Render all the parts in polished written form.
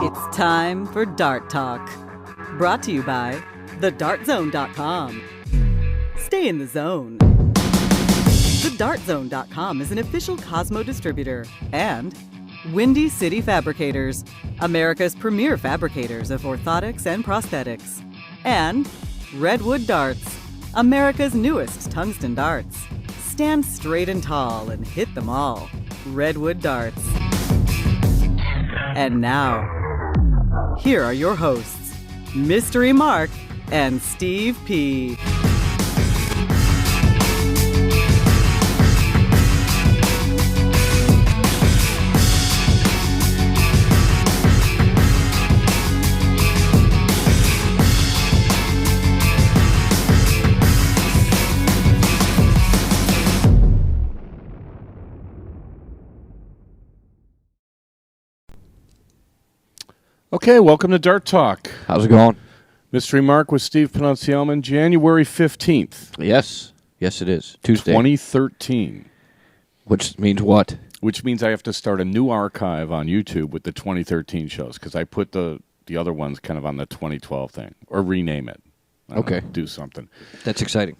It's time for Dart Talk. Brought to you by thedartzone.com. Stay in the zone. Thedartzone.com is an official Cosmo distributor and Windy City Fabricators, America's premier fabricators of orthotics and prosthetics. And Redwood Darts, America's newest tungsten darts. Stand straight and tall and hit them all. Redwood Darts. And now, here are your hosts, Mystery Mark and Steve P. Okay, welcome to Dart Talk. How's it going? Mystery Mark with Steve Panancialman, January 15th. Yes. Yes, it is. Tuesday. 2013. Which means what? Which means I have to start a new archive on YouTube with the 2013 shows, because I put the other ones kind of on the 2012 thing, or rename it. Okay. Do something. That's exciting.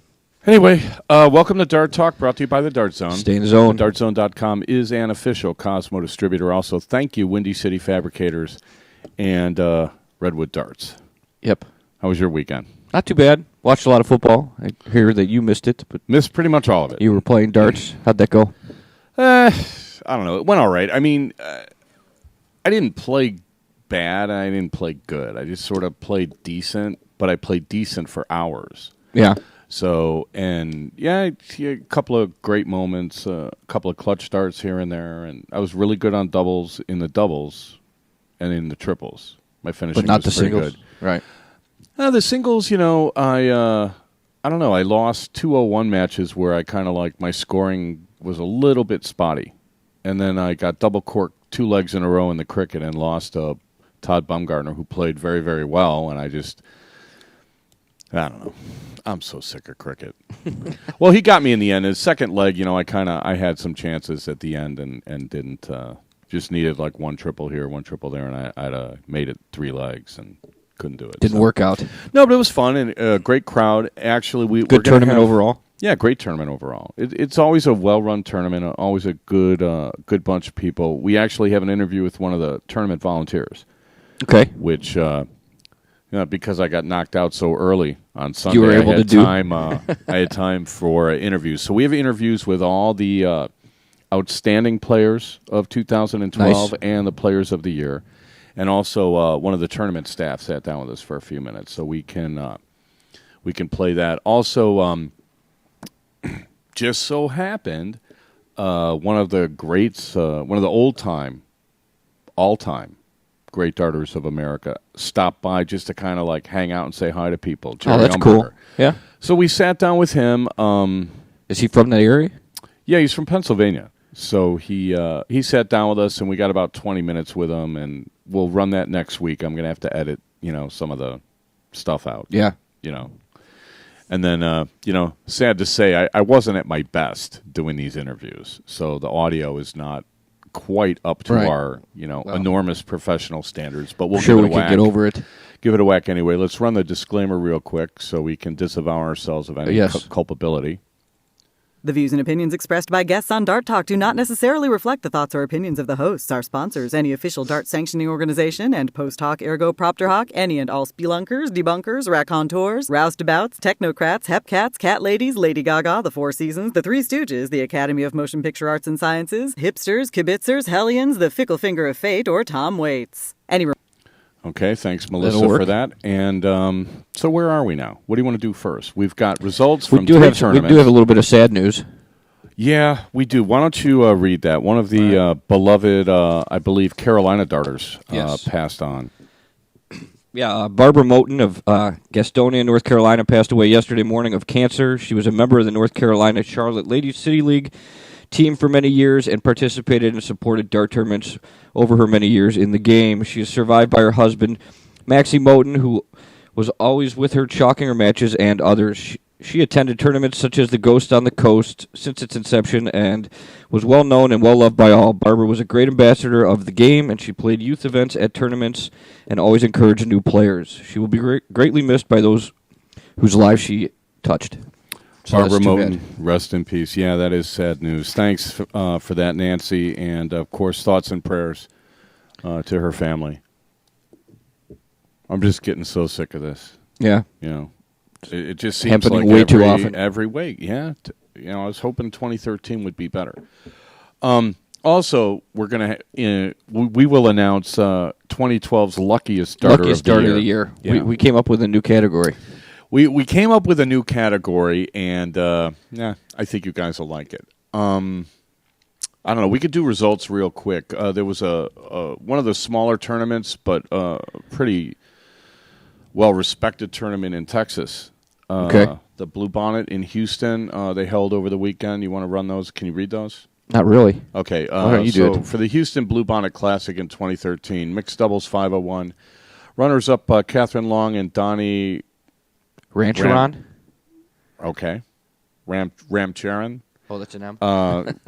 Anyway, welcome to Dart Talk, brought to you by the Dart Zone. Stay in the zone. Dartzone.com is an official Cosmo distributor. Also, thank you, Windy City Fabricators and Redwood Darts. Yep. How was your weekend? Not too bad. Watched a lot of football. I hear that you missed it, but Missed pretty much all of it. you were playing darts. How'd that go? I don't know. It went all right. I mean, I didn't play bad. I didn't play good. I just sort of played decent, but I played decent for hours. Yeah. So, and yeah, a couple of great moments, a couple of clutch starts here and there, and I was really good on doubles in the doubles and in the triples. My finishing But not was the pretty singles. good. Right. The singles, I don't know. I lost 201 matches where I kind of like my scoring was a little bit spotty. And then I got double corked 2 legs in a row in the cricket and lost to Todd Bumgarner, who played very, very well. And I don't know. I'm so sick of cricket. Well, he got me in the end. His second leg, I had some chances at the end and didn't. Just needed like one triple here, one triple there, and I'd made it 3 legs and couldn't do it. Didn't work out. No, but it was fun and a great crowd. Actually, we're Good tournament overall. Yeah, great tournament overall. It's always a well-run tournament, always a good bunch of people. We actually have an interview with one of the tournament volunteers. Okay. Which, because I got knocked out so early on Sunday, you were able to do. I had time for interviews. So we have interviews with all the outstanding players of 2012 Nice. and the players of the year. And also one of the tournament staff sat down with us for a few minutes, so we can play that. Also, just so happened, one of the greats, one of the all-time great darters of America stopped by just to kind of like hang out and say hi to people. Jerry That's Umberger. cool. Yeah. So we sat down with him. Is he from that area? Yeah, he's from Pennsylvania. So he sat down with us, and we got about 20 minutes with him, and we'll run that next week. I'm going to have to edit, some of the stuff out. Yeah. And then, sad to say, I wasn't at my best doing these interviews. So the audio is not quite up to our, enormous professional standards. But we'll sure give it we a whack. can get over it. Give it a whack anyway. Let's run the disclaimer real quick so we can disavow ourselves of any Yes. culpability. The views and opinions expressed by guests on Dart Talk do not necessarily reflect the thoughts or opinions of the hosts, our sponsors, any official dart sanctioning organization, and post hoc ergo propter hoc, any and all spelunkers, debunkers, raconteurs, roustabouts, technocrats, hepcats, cat ladies, Lady Gaga, the Four Seasons, the Three Stooges, the Academy of Motion Picture Arts and Sciences, hipsters, kibitzers, hellions, the fickle finger of fate, or Tom Waits. Okay, thanks, Melissa, for that. And so where are we now? What do you want to do first? We've got results from 3 tournaments. We do have a little bit of sad news. Yeah, we do. Why don't you read that? One of the beloved, I believe, Carolina darters passed on. Yeah, Barbara Moten of Gastonia, North Carolina, passed away yesterday morning of cancer. She was a member of the North Carolina Charlotte Ladies City League team for many years and participated and supported dart tournaments over her many years in the game. She is survived by her husband, Maxie Moten, who was always with her, chalking her matches and others. She attended tournaments such as the Ghost on the Coast since its inception and was well known and well loved by all. Barbara was a great ambassador of the game, and she played youth events at tournaments and always encouraged new players. She will be greatly missed by those whose lives she touched. So Barbara Moten, rest in peace. Yeah, that is sad news. Thanks for that, Nancy, and of course, thoughts and prayers to her family. I'm just getting so sick of this. Yeah. You know, it just seems happening like way too often. Every week. Yeah. I was hoping 2013 would be better. Also, we're going to we will announce 2012's luckiest starter Luckiest of starter of the year. Yeah. We came up with a new category. We came up with a new category, and I think you guys will like it. I don't know. We could do results real quick. There was a one of the smaller tournaments, but pretty well-respected tournament in Texas. Okay. The Bluebonnet in Houston, they held over the weekend. You want to run those? Can you read those? Not really. Okay. Why don't you do it? For the Houston Bluebonnet Classic in 2013, mixed doubles 501, runners-up Catherine Long and Donnie Rancheron? Okay. Ramcharan. Oh, that's an M.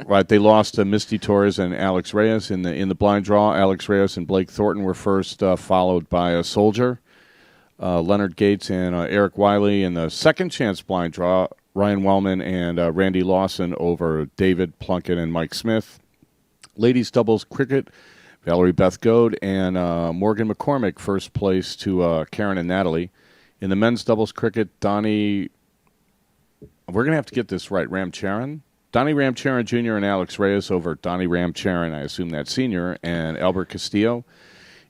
Right, they lost to Misty Torres and Alex Reyes in the blind draw. Alex Reyes and Blake Thornton were first, followed by a Soldier, Leonard Gates and Eric Wiley in the second chance blind draw. Ryan Wellman and Randy Lawson over David Plunkett and Mike Smith. Ladies doubles cricket, Valerie Beth Goad and Morgan McCormick first place to Karen and Natalie. In the men's doubles cricket, Donnie, we're going to have to get this right, Ramcharan? Donnie Ramcharan Jr. and Alex Reyes over Donnie Ramcharan, I assume that's senior, and Albert Castillo.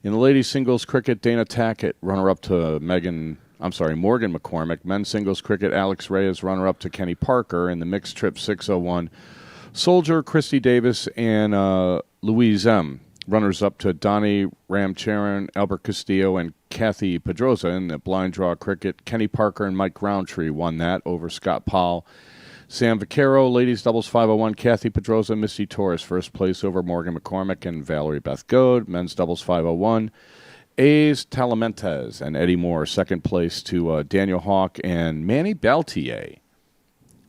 In the ladies singles cricket, Dana Tackett, runner-up to Morgan McCormick. Men's singles cricket, Alex Reyes, runner-up to Kenny Parker. In the mixed trip 601, Soldier, Christy Davis, and Louise M. Runners-up to Donnie Ramcharan, Albert Castillo, and Kathy Pedroza. In the blind draw cricket, Kenny Parker and Mike Roundtree won that over Scott Powell. Sam Vaccaro, ladies doubles 501, Kathy Pedroza, Misty Torres, first place over Morgan McCormick and Valerie Beth Goad. Men's doubles 501, A's Talamentes and Eddie Moore, second place to Daniel Hawk and Manny Beltier.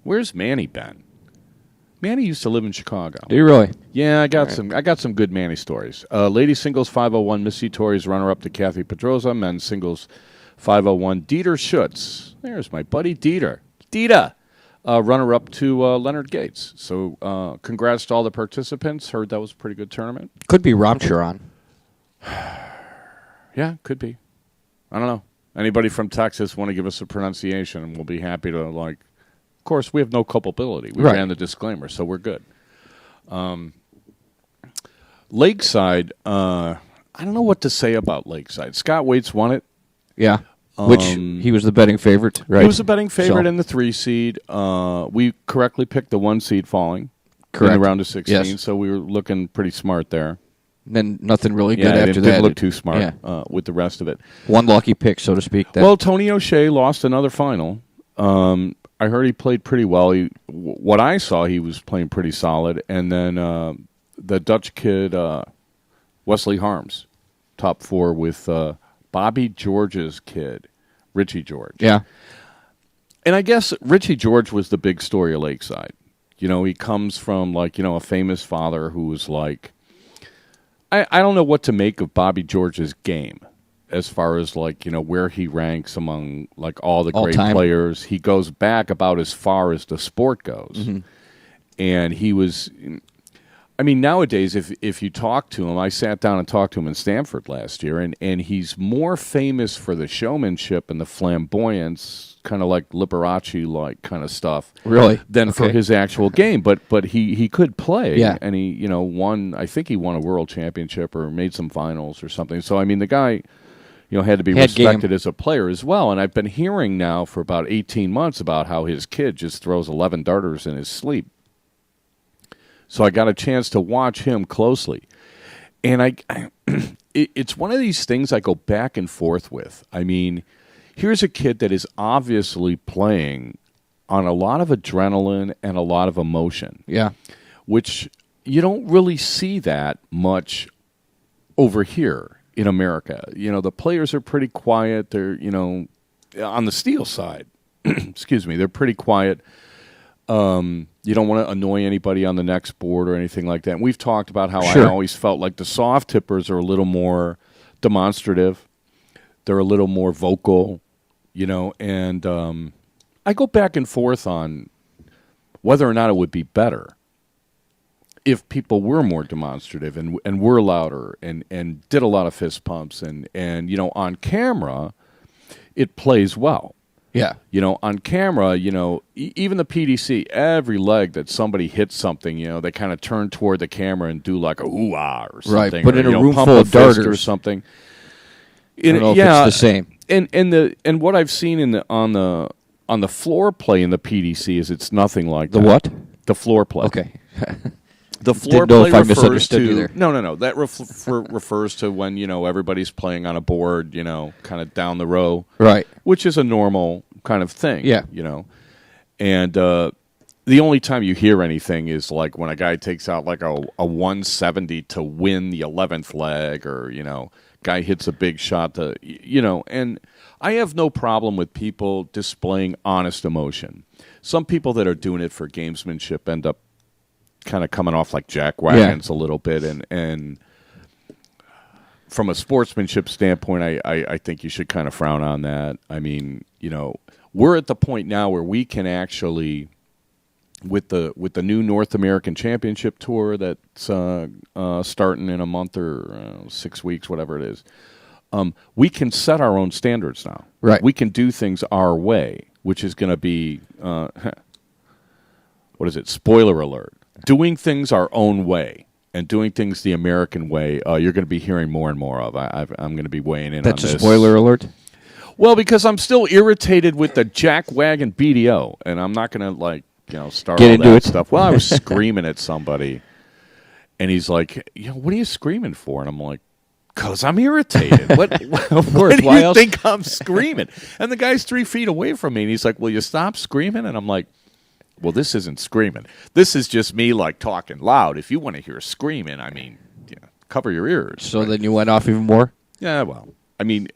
Where's Manny been? Manny used to live in Chicago. Do you really? Yeah, I got some good Manny stories. Ladies singles 501, Missy Torres runner-up to Kathy Pedroza. Men's singles 501, Dieter Schutz. There's my buddy Dieter. Runner-up to Leonard Gates. So congrats to all the participants. Heard that was a pretty good tournament. Could be Ramcharan. Yeah, could be. I don't know. Anybody from Texas want to give us a pronunciation, and we'll be happy to, like... Of course, we have no culpability. We ran the disclaimer, so we're good. Lakeside, I don't know what to say about Lakeside. Scott Waits won it. Yeah, which he was the betting favorite, right? He was the betting favorite in the 3 seed. We correctly picked the 1 seed falling in the round of 16, so we were looking pretty smart there. Then nothing really good after that. Didn't look too smart with the rest of it. One lucky pick, so to speak. Well, Tony O'Shea lost another final. I heard he played pretty well. What I saw, he was playing pretty solid. And then the Dutch kid, Wesley Harms, top 4 with Bobby George's kid, Richie George. Yeah. And I guess Richie George was the big story of Lakeside. You know, he comes from, like, you know, a famous father who was like, I don't know what to make of Bobby George's game. As far as, like, you know, where he ranks among, like, all the great players. He goes back about as far as the sport goes. Mm-hmm. And he was, I mean, nowadays, if you talk to him, I sat down and talked to him in Stanford last year, and he's more famous for the showmanship and the flamboyance, kind of like Liberace-like kind of stuff. Really? Than for his actual game. But he could play. Yeah. And he, you know, I think he won a world championship or made some finals or something. So, I mean, the guy... You know, had to be respected as a player as well. And I've been hearing now for about 18 months about how his kid just throws 11 darters in his sleep. So I got a chance to watch him closely. And it's one of these things I go back and forth with. I mean, here's a kid that is obviously playing on a lot of adrenaline and a lot of emotion. Yeah. Which you don't really see that much over here. In America, you know, the players are pretty quiet. They're, you know, on the steel side, excuse me, they're pretty quiet. You don't want to annoy anybody on the next board or anything like that. And we've talked about how I always felt like the soft tippers are a little more demonstrative. They're a little more vocal, and I go back and forth on whether or not it would be better if people were more demonstrative and were louder and did a lot of fist pumps and on camera, it plays well. Yeah. On camera, even the PDC, every leg that somebody hits something, they kind of turn toward the camera and do like a ooh-ah or something. Right, but or, in a room pump full a of fist darters or something. I don't know if it's the same. And what I've seen on the floor play in the PDC is it's nothing like the that. what? The floor play. Okay. The floor Didn't know play if I refers misunderstood to you there. no. That refers to when everybody's playing on a board, kind of down the row, Right. which is a normal kind of thing. Yeah. And the only time you hear anything is like when a guy takes out like a 170 to win the 11th leg, or guy hits a big shot to And I have no problem with people displaying honest emotion. Some people that are doing it for gamesmanship end up kind of coming off like jackwagons a little bit, and from a sportsmanship standpoint, I think you should kind of frown on that. I mean, we're at the point now where we can actually, with the new North American Championship Tour that's starting in a month or 6 weeks, whatever it is, we can set our own standards now. Right. We can do things our way, which is going to be, what is it? Spoiler alert. Doing things our own way and doing things the American way, you're going to be hearing more and more of. I'm going to be weighing in on this. That's a spoiler alert? Well, because I'm still irritated with the jackwagon BDO, and I'm not going to, start Get all into that it. stuff. Well, I was screaming at somebody, and he's like, what are you screaming for? And I'm like, because I'm irritated. What, Of course. what do Why you else? think I'm screaming? And the guy's 3 feet away from me, and he's like, will you stop screaming? And I'm like, well, this isn't screaming. This is just me, talking loud. If you want to hear screaming, I mean, cover your ears. So then you went off even more? Yeah, well, I mean,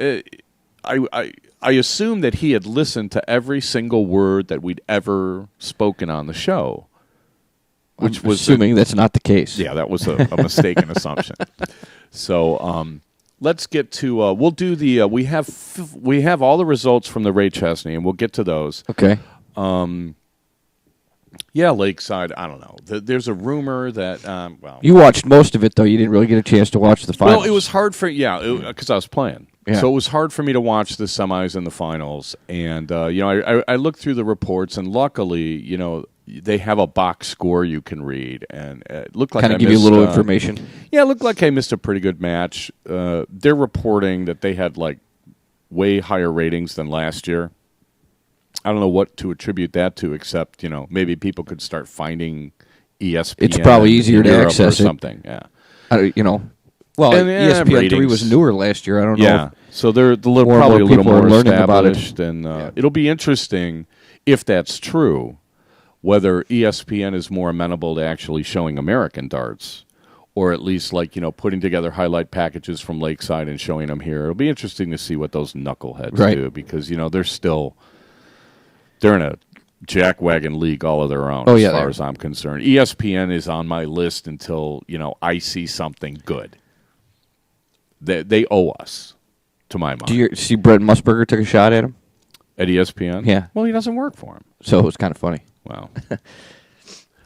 I assume that he had listened to every single word that we'd ever spoken on the show. Which was assuming that's not the case. Yeah, that was a mistaken assumption. So let's get to. We'll do the. We have all the results from the Ray Chesney, and we'll get to those. Okay. Yeah, Lakeside. I don't know. There's a rumor that. You watched most of it, though. You didn't really get a chance to watch the finals. Well, it was hard for because I was playing. Yeah. So it was hard for me to watch the semis and the finals, and I looked through the reports, and luckily, they have a box score you can read, and it looked like kind I of give you a missed, little information. Yeah, it looked like I missed a pretty good match. They're reporting that they had way higher ratings than last year. I don't know what to attribute that to, except maybe people could start finding ESPN. It's probably easier to access or something. Yeah. Well, And, ESPN 3 was ratings. newer last year. I don't know. Yeah, so they're more probably a little people are more learning about it. established, and it'll be interesting if that's true, whether ESPN is more amenable to actually showing American darts, or at least putting together highlight packages from Lakeside and showing them here. It'll be interesting to see what those knuckleheads do, because they're in a jackwagon league all of their own, as far as I'm concerned. ESPN is on my list until I see something good. They owe us, to my mind. Do you see Brett Musburger took a shot at him? At ESPN? Yeah. Well, he doesn't work for him. So it was kind of funny. Well,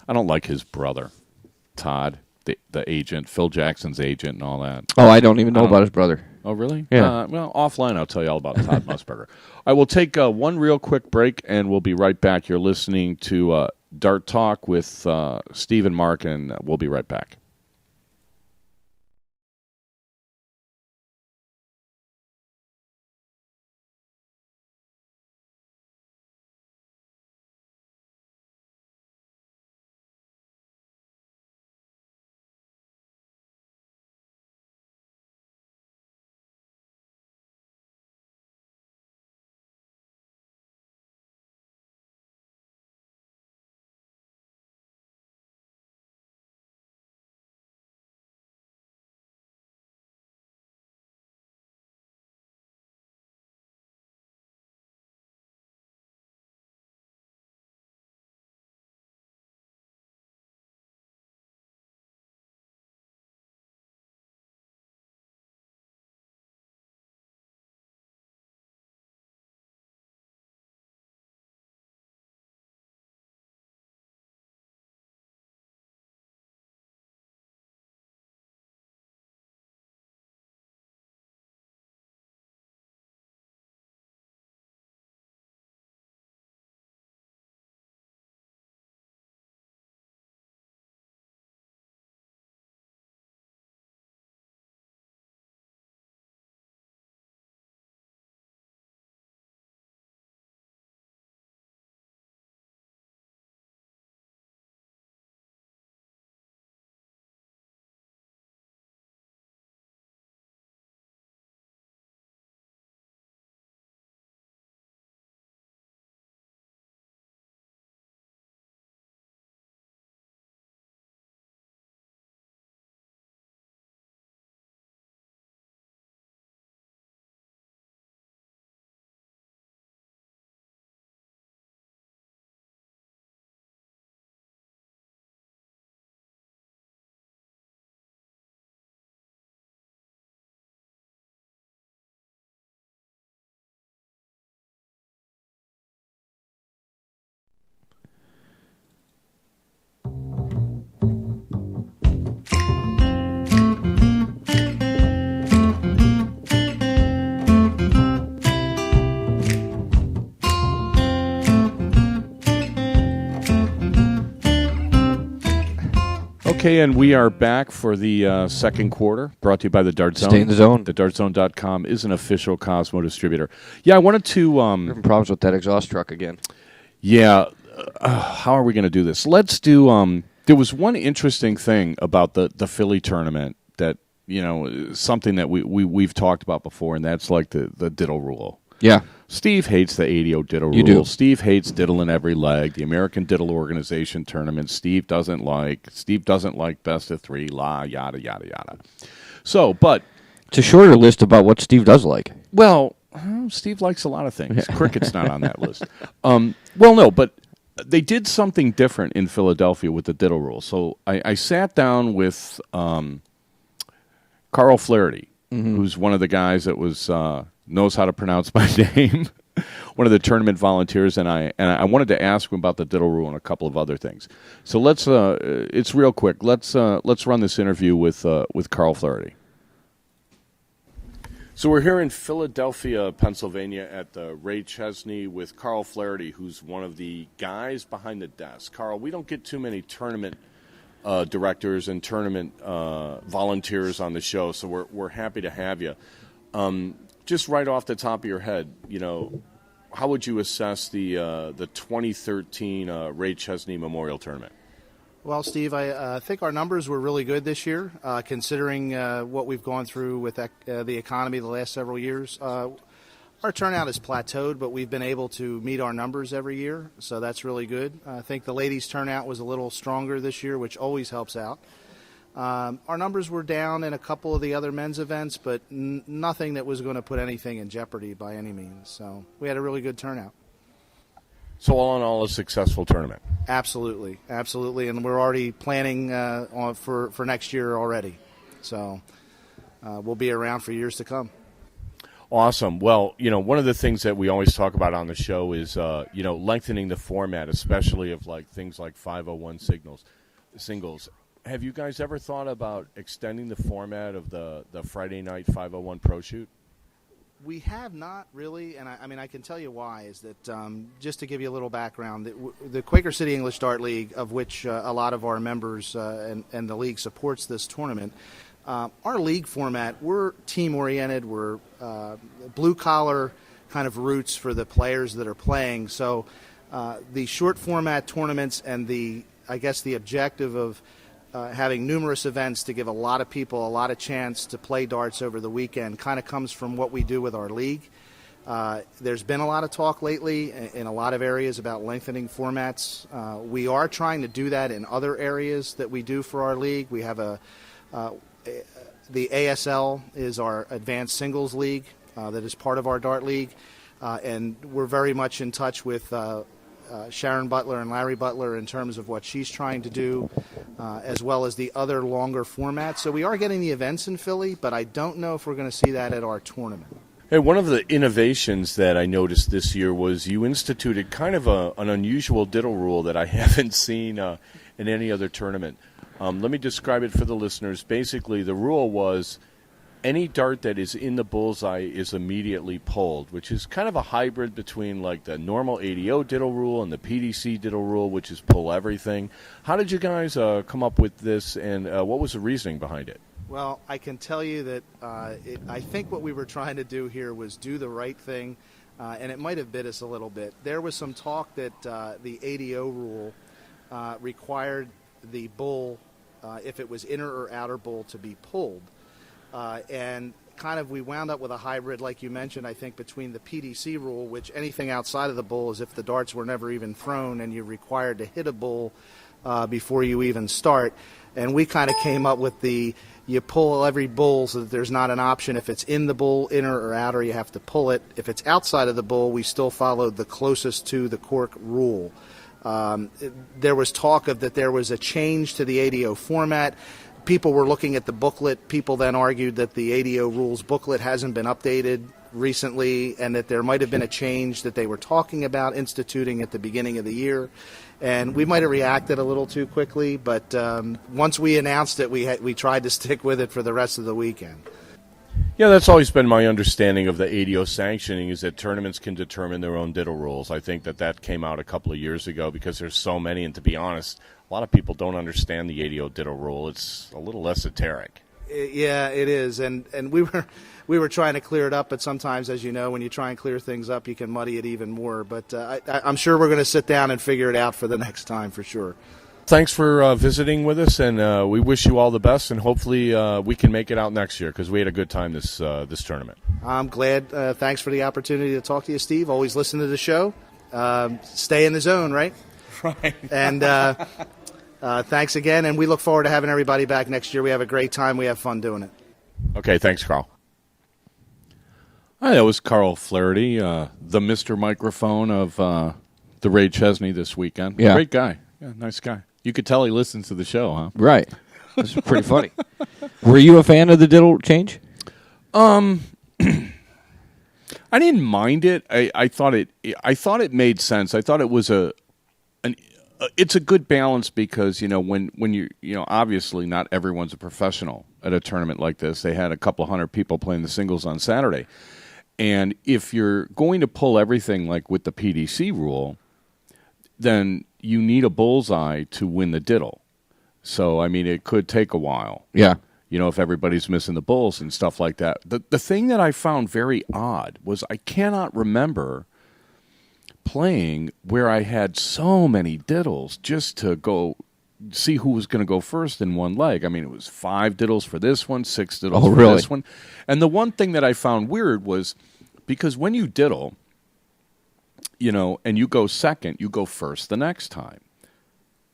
I don't like his brother, Todd, the agent, Phil Jackson's agent and all that. Oh, I don't even know about his brother. Oh, really? Yeah. Well, offline I'll tell you all about Todd Musburger. I will take one real quick break, and we'll be right back. You're listening to Dart Talk with Steve and Mark, and we'll be right back. Okay, and we are back for the second quarter, brought to you by the Dart Zone. Stay in the zone. TheDartZone.com is an official Cosmo distributor. Yeah, I wanted to... Having problems with that exhaust truck again. Yeah, how are we going to do this? Let's do... there was one interesting thing about the Philly tournament that, something that we've talked about before, and that's like the diddle rule. Yeah. Steve hates the ADO diddle rule. You do. Steve hates diddle in every leg. The American Diddle Organization tournament, Steve doesn't like. Steve doesn't like best of three, yada, yada, yada. So, but... It's a shorter list about what Steve does like. Well, Steve likes a lot of things. Cricket's not on that list. Well, no, but they did something different in Philadelphia with the diddle rule. So I sat down with Carl Flaherty, who's one of the guys that was... knows how to pronounce my name, one of the tournament volunteers, and I wanted to ask him about the diddle rule and a couple of other things. So let's it's real quick. Let's run this interview with Carl Flaherty. So we're here in Philadelphia, Pennsylvania, at the Ray Chesney with Carl Flaherty, who's one of the guys behind the desk. Carl, we don't get too many tournament directors and tournament volunteers on the show, so we're happy to have you. Just right off the top of your head, how would you assess the 2013 Ray Chesney Memorial Tournament? Well, Steve, I think our numbers were really good this year, considering what we've gone through with the economy the last several years. Our turnout has plateaued, but we've been able to meet our numbers every year, so that's really good. I think the ladies' turnout was a little stronger this year, which always helps out. Our numbers were down in a couple of the other men's events, but nothing that was going to put anything in jeopardy by any means. So we had a really good turnout. So all in all, a successful tournament. Absolutely, and we're already planning for next year already. So we'll be around for years to come. Awesome. Well, one of the things that we always talk about on the show is, lengthening the format, especially of things like 501 singles. Have you guys ever thought about extending the format of the Friday night 501 Pro Shoot? We have not really, and I can tell you why, is that just to give you a little background, the Quaker City English Dart League, of which a lot of our members and the league supports this tournament, our league format, we're team-oriented, we're blue-collar kind of roots for the players that are playing, so the short format tournaments and the objective of having numerous events to give a lot of people a lot of chance to play darts over the weekend kind of comes from what we do with our league. There's been a lot of talk lately in a lot of areas about lengthening formats. We are trying to do that in other areas that we do for our league. We have the ASL is our advanced singles league that is part of our dart league, and we're very much in touch with Sharon Butler and Larry Butler in terms of what she's trying to do, as well as the other longer formats. So we are getting the events in Philly, but I don't know if we're going to see that at our tournament. Hey, one of the innovations that I noticed this year was you instituted kind of an unusual diddle rule that I haven't seen in any other tournament. Let me describe it for the listeners. Basically, the rule was any dart that is in the bullseye is immediately pulled, which is kind of a hybrid between the normal ADO diddle rule and the PDC diddle rule, which is pull everything. How did you guys come up with this, and what was the reasoning behind it? Well, I can tell you that I think what we were trying to do here was do the right thing, and it might have bit us a little bit. There was some talk that the ADO rule required the bull, if it was inner or outer bull, to be pulled. And kind of we wound up with a hybrid, like you mentioned, I think, between the PDC rule, which anything outside of the bull is if the darts were never even thrown and you're required to hit a bull before you even start. And we kind of came up with you pull every bull so that there's not an option. If it's in the bull, inner or outer, you have to pull it. If it's outside of the bull, we still followed the closest to the cork rule. There was talk of that there was a change to the ADO format. People were looking at the booklet. People then argued that the ADO rules booklet hasn't been updated recently and that there might have been a change that they were talking about instituting at the beginning of the year. And we might have reacted a little too quickly, but once we announced it, we tried to stick with it for the rest of the weekend. Yeah, that's always been my understanding of the ADO sanctioning, is that tournaments can determine their own diddle rules. I think that came out a couple of years ago because there's so many, and to be honest, a lot of people don't understand the ADO Ditto rule. It's a little esoteric. Yeah, it is, and we were trying to clear it up, but sometimes, as you know, when you try and clear things up, you can muddy it even more. But I'm sure we're going to sit down and figure it out for the next time for sure. Thanks for visiting with us, and we wish you all the best, and hopefully we can make it out next year because we had a good time this tournament. I'm glad. Thanks for the opportunity to talk to you, Steve. Always listen to the show. Stay in the zone, right? Right. And thanks again, and we look forward to having everybody back next year. We have a great time. We have fun doing it. Okay, thanks, Carl. Hi, that was Carl Flaherty, the Mr. Microphone of the Ray Chesney this weekend. Yeah. Great guy. Yeah, nice guy. You could tell he listens to the show, huh? Right. This is pretty funny. Were you a fan of the diddle change? I didn't mind it. I thought it made sense. I thought it was it's a good balance because when you obviously not everyone's a professional at a tournament like this. They had a couple hundred people playing the singles on Saturday, and if you're going to pull everything like with the PDC rule, then you need a bullseye to win the diddle. So I mean, it could take a while. Yeah. If everybody's missing the bulls and stuff like that. The thing that I found very odd was I cannot remember playing where I had so many diddles just to go see who was going to go first in one leg. I mean, it was 5 diddles for this one, 6 diddles for this one. And the one thing that I found weird was because when you diddle, and you go second, you go first the next time.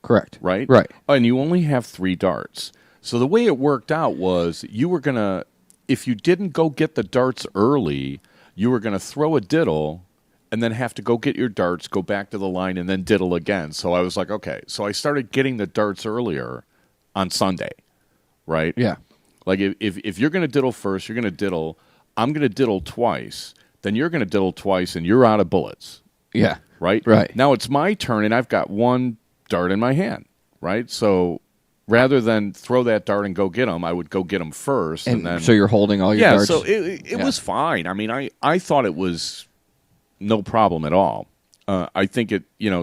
Correct. Right? Right. And you only have 3 darts. So the way it worked out was you were going to, if you didn't go get the darts early, you were going to throw a diddle and then have to go get your darts, go back to the line, and then diddle again. So I was like, okay. So I started getting the darts earlier on Sunday, right? Yeah. Like if you're going to diddle first, you're going to diddle, I'm going to diddle twice, then you're going to diddle twice, and you're out of bullets. Yeah. Right? Right. Now it's my turn, and I've got 1 dart in my hand, right? So rather than throw that dart and go get them, I would go get them first. And then, so you're holding all your darts? Yeah, so it was fine. I mean, I thought it was no problem at all. I think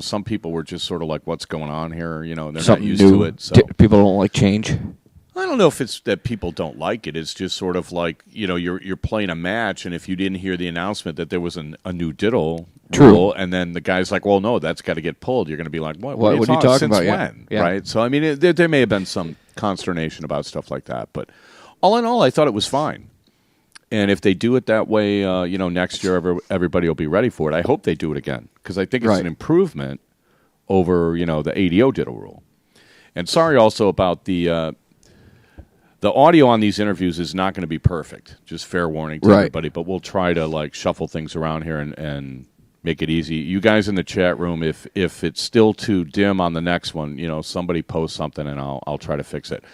some people were just sort of like, what's going on here? They're Something not used new. to it. So People don't like change? I don't know if it's that people don't like it. It's just sort of like, you're playing a match, and if you didn't hear the announcement that there was a new diddle rule, and then the guy's like, well, no, that's got to get pulled, you're going to be like, what are you talking about? When? Yeah. Right? So, I mean, there may have been some consternation about stuff like that. But all in all, I thought it was fine. And if they do it that way, next year, everybody will be ready for it. I hope they do it again because I think it's an improvement over, the ADO diddle rule. And sorry also about the audio on these interviews is not going to be perfect. Just fair warning to everybody. But we'll try to shuffle things around here and make it easy. You guys in the chat room, if it's still too dim on the next one, somebody post something and I'll try to fix it.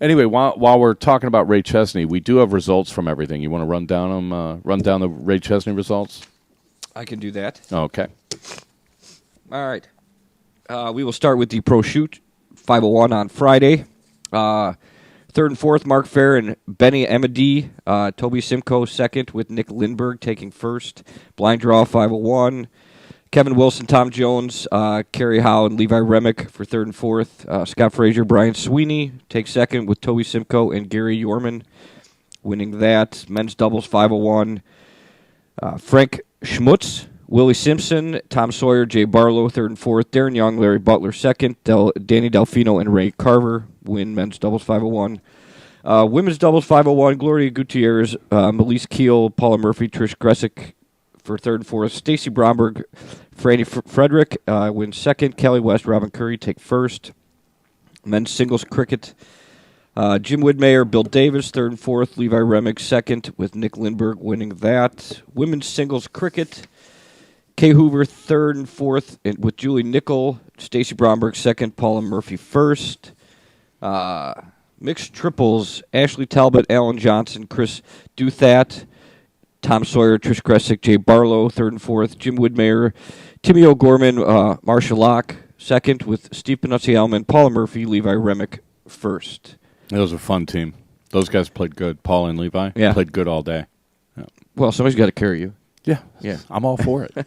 Anyway, while we're talking about Ray Chesney, we do have results from everything. You want to run down the Ray Chesney results? I can do that. Okay. All right. We will start with the Pro Shoot 501 on Friday. Third and fourth, Mark Fair and Benny Emedy. Toby Simcoe second with Nick Lindberg taking first. Blind draw 501. Kevin Wilson, Tom Jones, Kerry Howe, and Levi Remick for third and fourth. Scott Frazier, Brian Sweeney take second with Toby Simcoe and Gary Yorman winning that. Men's doubles 501. Frank Schmutz, Willie Simpson, Tom Sawyer, Jay Barlow third and fourth. Darren Young, Larry Butler second. Danny Delfino and Ray Carver win men's doubles 501. Women's doubles 501, Gloria Gutierrez, Melise Keel, Paula Murphy, Trish Gressick for third and fourth. Stacy Bromberg, Franny Frederick win second. Kelly West, Robin Curry take first. Men's singles cricket, Jim Widmeyer, Bill Davis third and fourth. Levi Remick second with Nick Lindberg winning that. Women's singles cricket, Kay Hoover third and fourth with Julie Nickel. Stacy Bromberg second. Paula Murphy first. Mixed triples, Ashley Talbot, Alan Johnson, Chris Duthat, Tom Sawyer, Trish Gressick, Jay Barlow, third and fourth. Jim Widmeyer, Timmy O'Gorman, Marsha Locke, second with Steve Panuzzi-Elman, Paula Murphy, Levi Remick, first. That was a fun team. Those guys played good. Paula and Levi played good all day. Yeah. Well, somebody's got to carry you. Yeah. I'm all for it.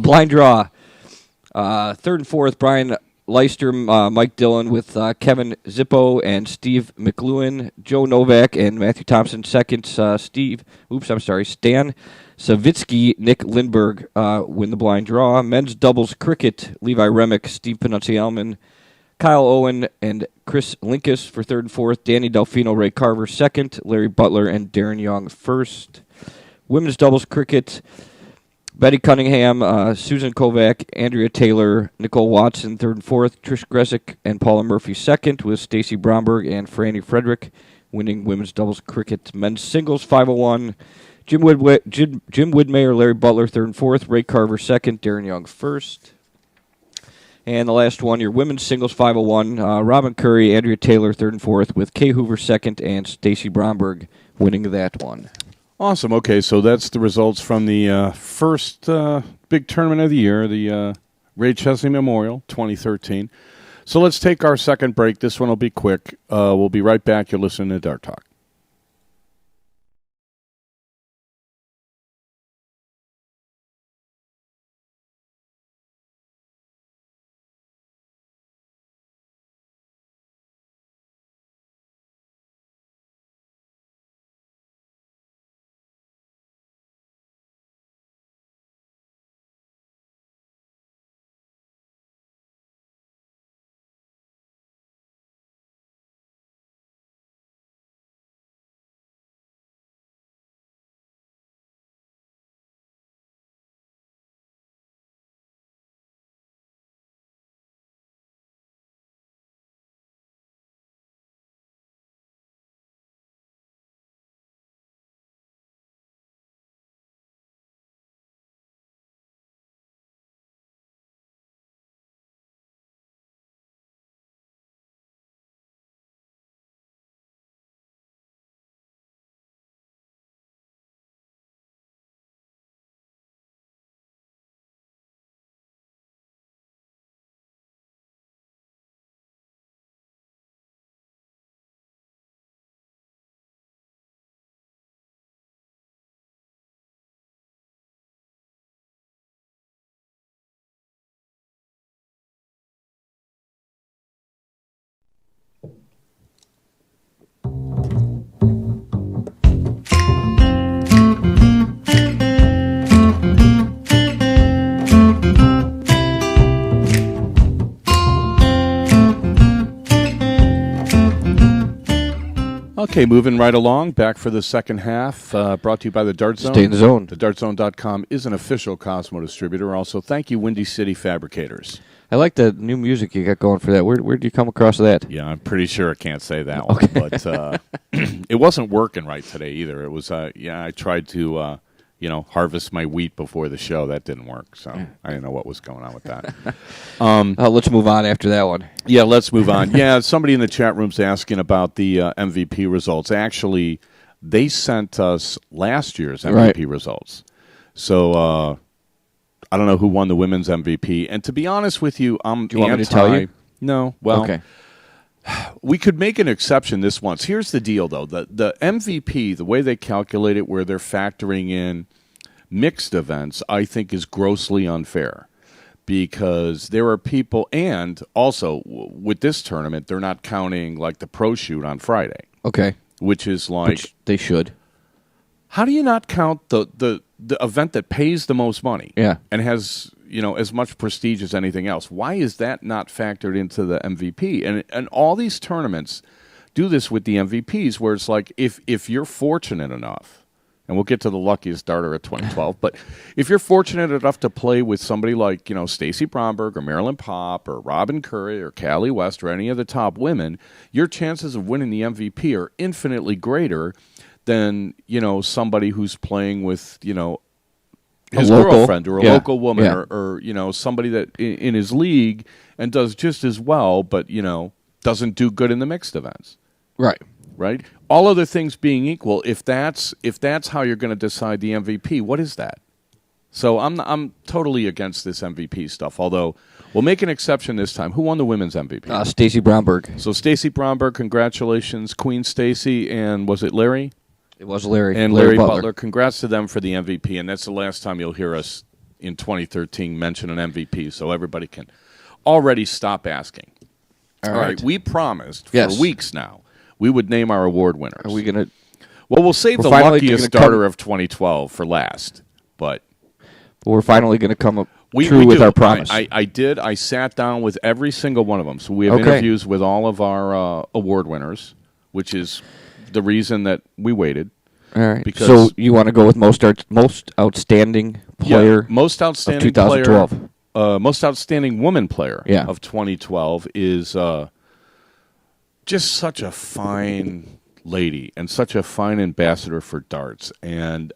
Blind draw. Third and fourth, Brian Leicester, Mike Dillon with Kevin Zippo and Steve McLuhan. Joe Novak and Matthew Thompson second. Stan Savitsky, Nick Lindberg win the blind draw. Men's doubles cricket, Levi Remick, Steve Penucci-Elman, Kyle Owen, and Chris Linkus for third and fourth. Danny Delfino, Ray Carver second. Larry Butler and Darren Young first. Women's doubles cricket, Betty Cunningham, Susan Kovac, Andrea Taylor, Nicole Watson, third and fourth. Trish Gressick and Paula Murphy second, with Stacy Bromberg and Franny Frederick winning women's doubles cricket. Men's singles 501. Jim Widmeyer, Larry Butler, third and fourth. Ray Carver second, Darren Young first. And the last one, your women's singles 501. Robin Curry, Andrea Taylor, third and fourth, with Kay Hoover second and Stacy Bromberg winning that one. Awesome. Okay, so that's the results from the first big tournament of the year, the Ray Chesney Memorial 2013. So let's take our second break. This one will be quick. We'll be right back. You're listening to Dart Talk. Okay, moving right along, back for the second half, brought to you by the Dart Zone. Stay in the zone. TheDartZone.com is an official Cosmo distributor. Also, thank you, Windy City Fabricators. I like the new music you got going for that. Where did you come across that? Yeah, I'm pretty sure I can't say that one, but it wasn't working right today either. It was, I tried to, harvest my wheat before the show. That didn't work, so I didn't know what was going on with that. Let's move on after that one. Yeah, let's move on. Yeah, somebody in the chat room's asking about the MVP results. Actually, they sent us last year's MVP results. So I don't know who won the women's MVP. And to be honest with you, I'm Do you want me to tell you? No. Well, okay. We could make an exception this once. Here's the deal, though. The MVP, the way they calculate it, where they're factoring in mixed events, I think is grossly unfair. Because there are people, and also with this tournament, they're not counting like the pro shoot on Friday. Okay. Which is like... Which they should. How do you not count the event that pays the most money? Yeah. And has, as much prestige as anything else? Why is that not factored into the MVP? And all these tournaments do this with the MVPs, where it's like if you're fortunate enough, and we'll get to the luckiest darter at 2012, but if you're fortunate enough to play with somebody like, Stacy Bromberg or Marilyn Pop or Robin Curry or Callie West or any of the top women, your chances of winning the MVP are infinitely greater than, somebody who's playing with, his girlfriend or a local woman or somebody that in his league and does just as well, but, doesn't do good in the mixed events. Right. Right? All other things being equal, if that's how you're going to decide the MVP, what is that? So I'm totally against this MVP stuff, although we'll make an exception this time. Who won the women's MVP? Stacy Bromberg. So Stacy Bromberg, congratulations, Queen Stacy, and was it Larry? It was Larry. And Larry Butler. Congrats to them for the MVP, and that's the last time you'll hear us in 2013 mention an MVP, so everybody can already stop asking. All All right. right. We promised for Yes. weeks now we would name our award winners. Are we going to... Well, we'll save We're the finally luckiest gonna starter of 2012 for last. But We're finally going to come up we true with do. our promise. I did. I sat down with every single one of them. So we have Okay. interviews with all of our award winners, which is the reason that we waited. All right. because- So you want to go with most outstanding player most outstanding of 2012. player, most outstanding woman player Yeah. of 2012 is just such a fine lady and such a fine ambassador for darts. And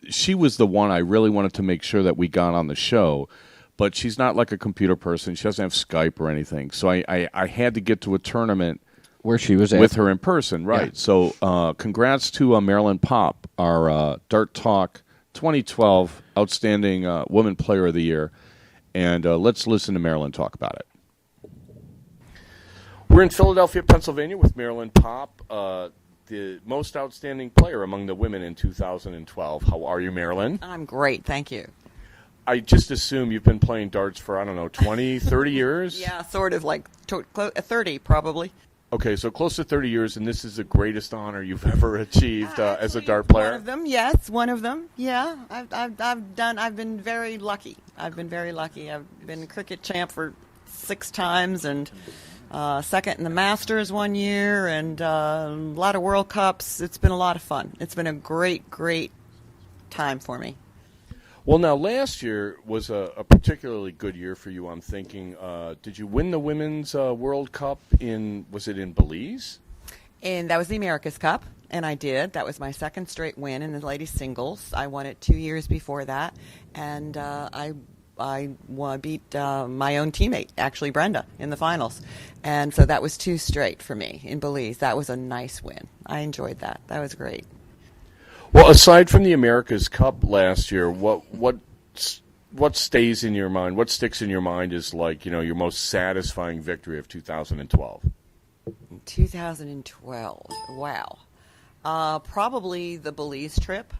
she was the one I really wanted to make sure that we got on the show. But she's not like a computer person. She doesn't have Skype or anything. So I had to get to a tournament where she was at. with her in person, right? Yeah. So, congrats to Marilyn Pop, our Dart Talk 2012 Outstanding Woman Player of the Year, and let's listen to Marilyn talk about it. We're in Philadelphia, Pennsylvania, with Marilyn Pop, the most outstanding player among the women in 2012. How are you, Marilyn? I'm great, thank you. I just assume you've been playing darts for, 20, 30 years? Yeah, sort of like 30 probably. Okay, so close to 30 years, and this is the greatest honor you've ever achieved as a dart player. One of them, yes, one of them. Yeah, I've been very lucky. I've been cricket champ for 6 times and second in the Masters one year, and a lot of World Cups. It's been a lot of fun. It's been a great time for me. Well, now, last year was a particularly good year for you, I'm thinking. Did you win the Women's World Cup was it in Belize? And that was the America's Cup, and I did. That was my second straight win in the ladies' singles. I won it 2 years before that, and I beat my own teammate, actually Brenda, in the finals. And so that was 2 straight for me in Belize. That was a nice win. I enjoyed that. That was great. Well, aside from the America's Cup last year, what stays in your mind? What sticks in your mind is like your most satisfying victory of 2012? 2012. Wow. Probably the Belize trip.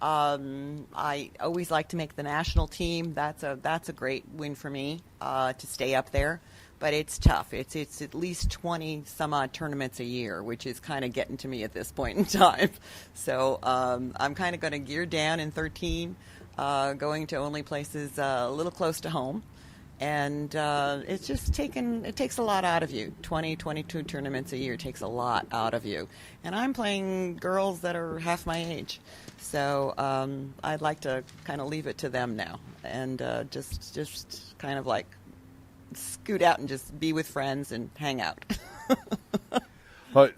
I always like to make the national team. That's a great win for me to stay up there. But it's tough. It's at least 20 some odd tournaments a year, which is kind of getting to me at this point in time. So I'm kind of going to gear down in 13, going to only places a little close to home. And it's just it takes a lot out of you. 20, 22 tournaments a year takes a lot out of you. And I'm playing girls that are half my age. So I'd like to kind of leave it to them now and just kind of like scoot out and just be with friends and hang out.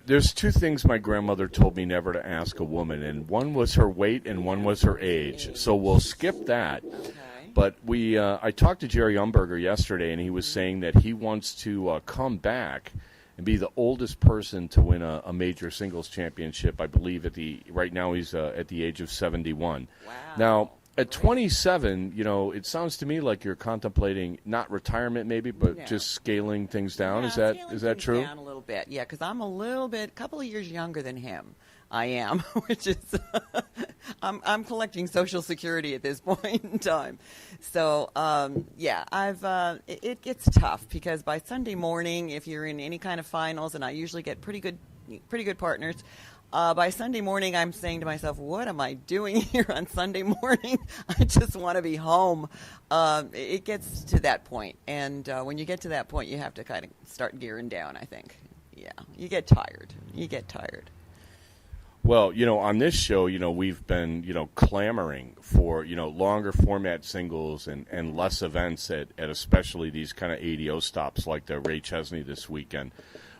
There's 2 things my grandmother told me never to ask a woman, and one was her weight and one was her age. So we'll skip that. Okay. But I talked to Jerry Umberger yesterday, and he was saying that he wants to come back and be the oldest person to win a major singles championship. I believe right now he's at the age of 71. Wow. Now, at 27, it sounds to me like you're contemplating not retirement maybe, but just scaling things down. Yeah, Is that true? Down a little bit, yeah, because I'm a couple of years younger than him. I am, which is I'm collecting Social Security at this point in time. So it gets tough because by Sunday morning, if you're in any kind of finals, and I usually get pretty good partners. By Sunday morning, I'm saying to myself, what am I doing here on Sunday morning? I just want to be home. It gets to that point. And when you get to that point, you have to kind of start gearing down, I think. Yeah, you get tired. Well, on this show, we've been, clamoring for, longer format singles and less events at especially these kind of ADO stops like the Ray Chesney this weekend.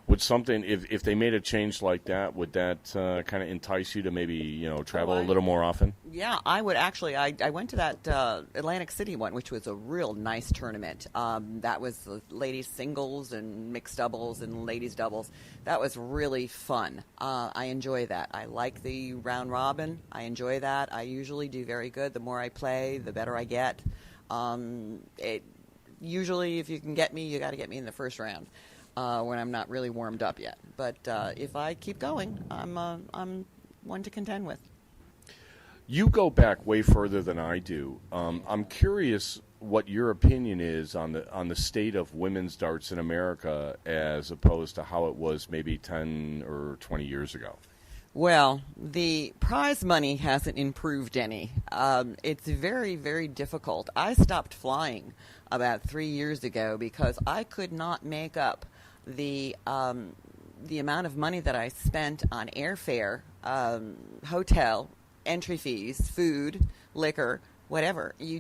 Would something, if they made a change like that, would that kind of entice you to maybe, travel a little more often? Yeah, I would actually. I went to that Atlantic City one, which was a real nice tournament. That was the ladies singles and mixed doubles and ladies doubles. That was really fun. I enjoy that. I like the round robin. I enjoy that. I usually do very good. The more I play, the better I get. Usually, if you can get me, you got to get me in the first round. When I'm not really warmed up yet. But if I keep going, I'm one to contend with. You go back way further than I do. I'm curious what your opinion is on the state of women's darts in America as opposed to how it was maybe 10 or 20 years ago. Well, the prize money hasn't improved any. It's very, very difficult. I stopped flying about 3 years ago because I could not make up the amount of money that I spent on airfare, hotel, entry fees, food, liquor, whatever. You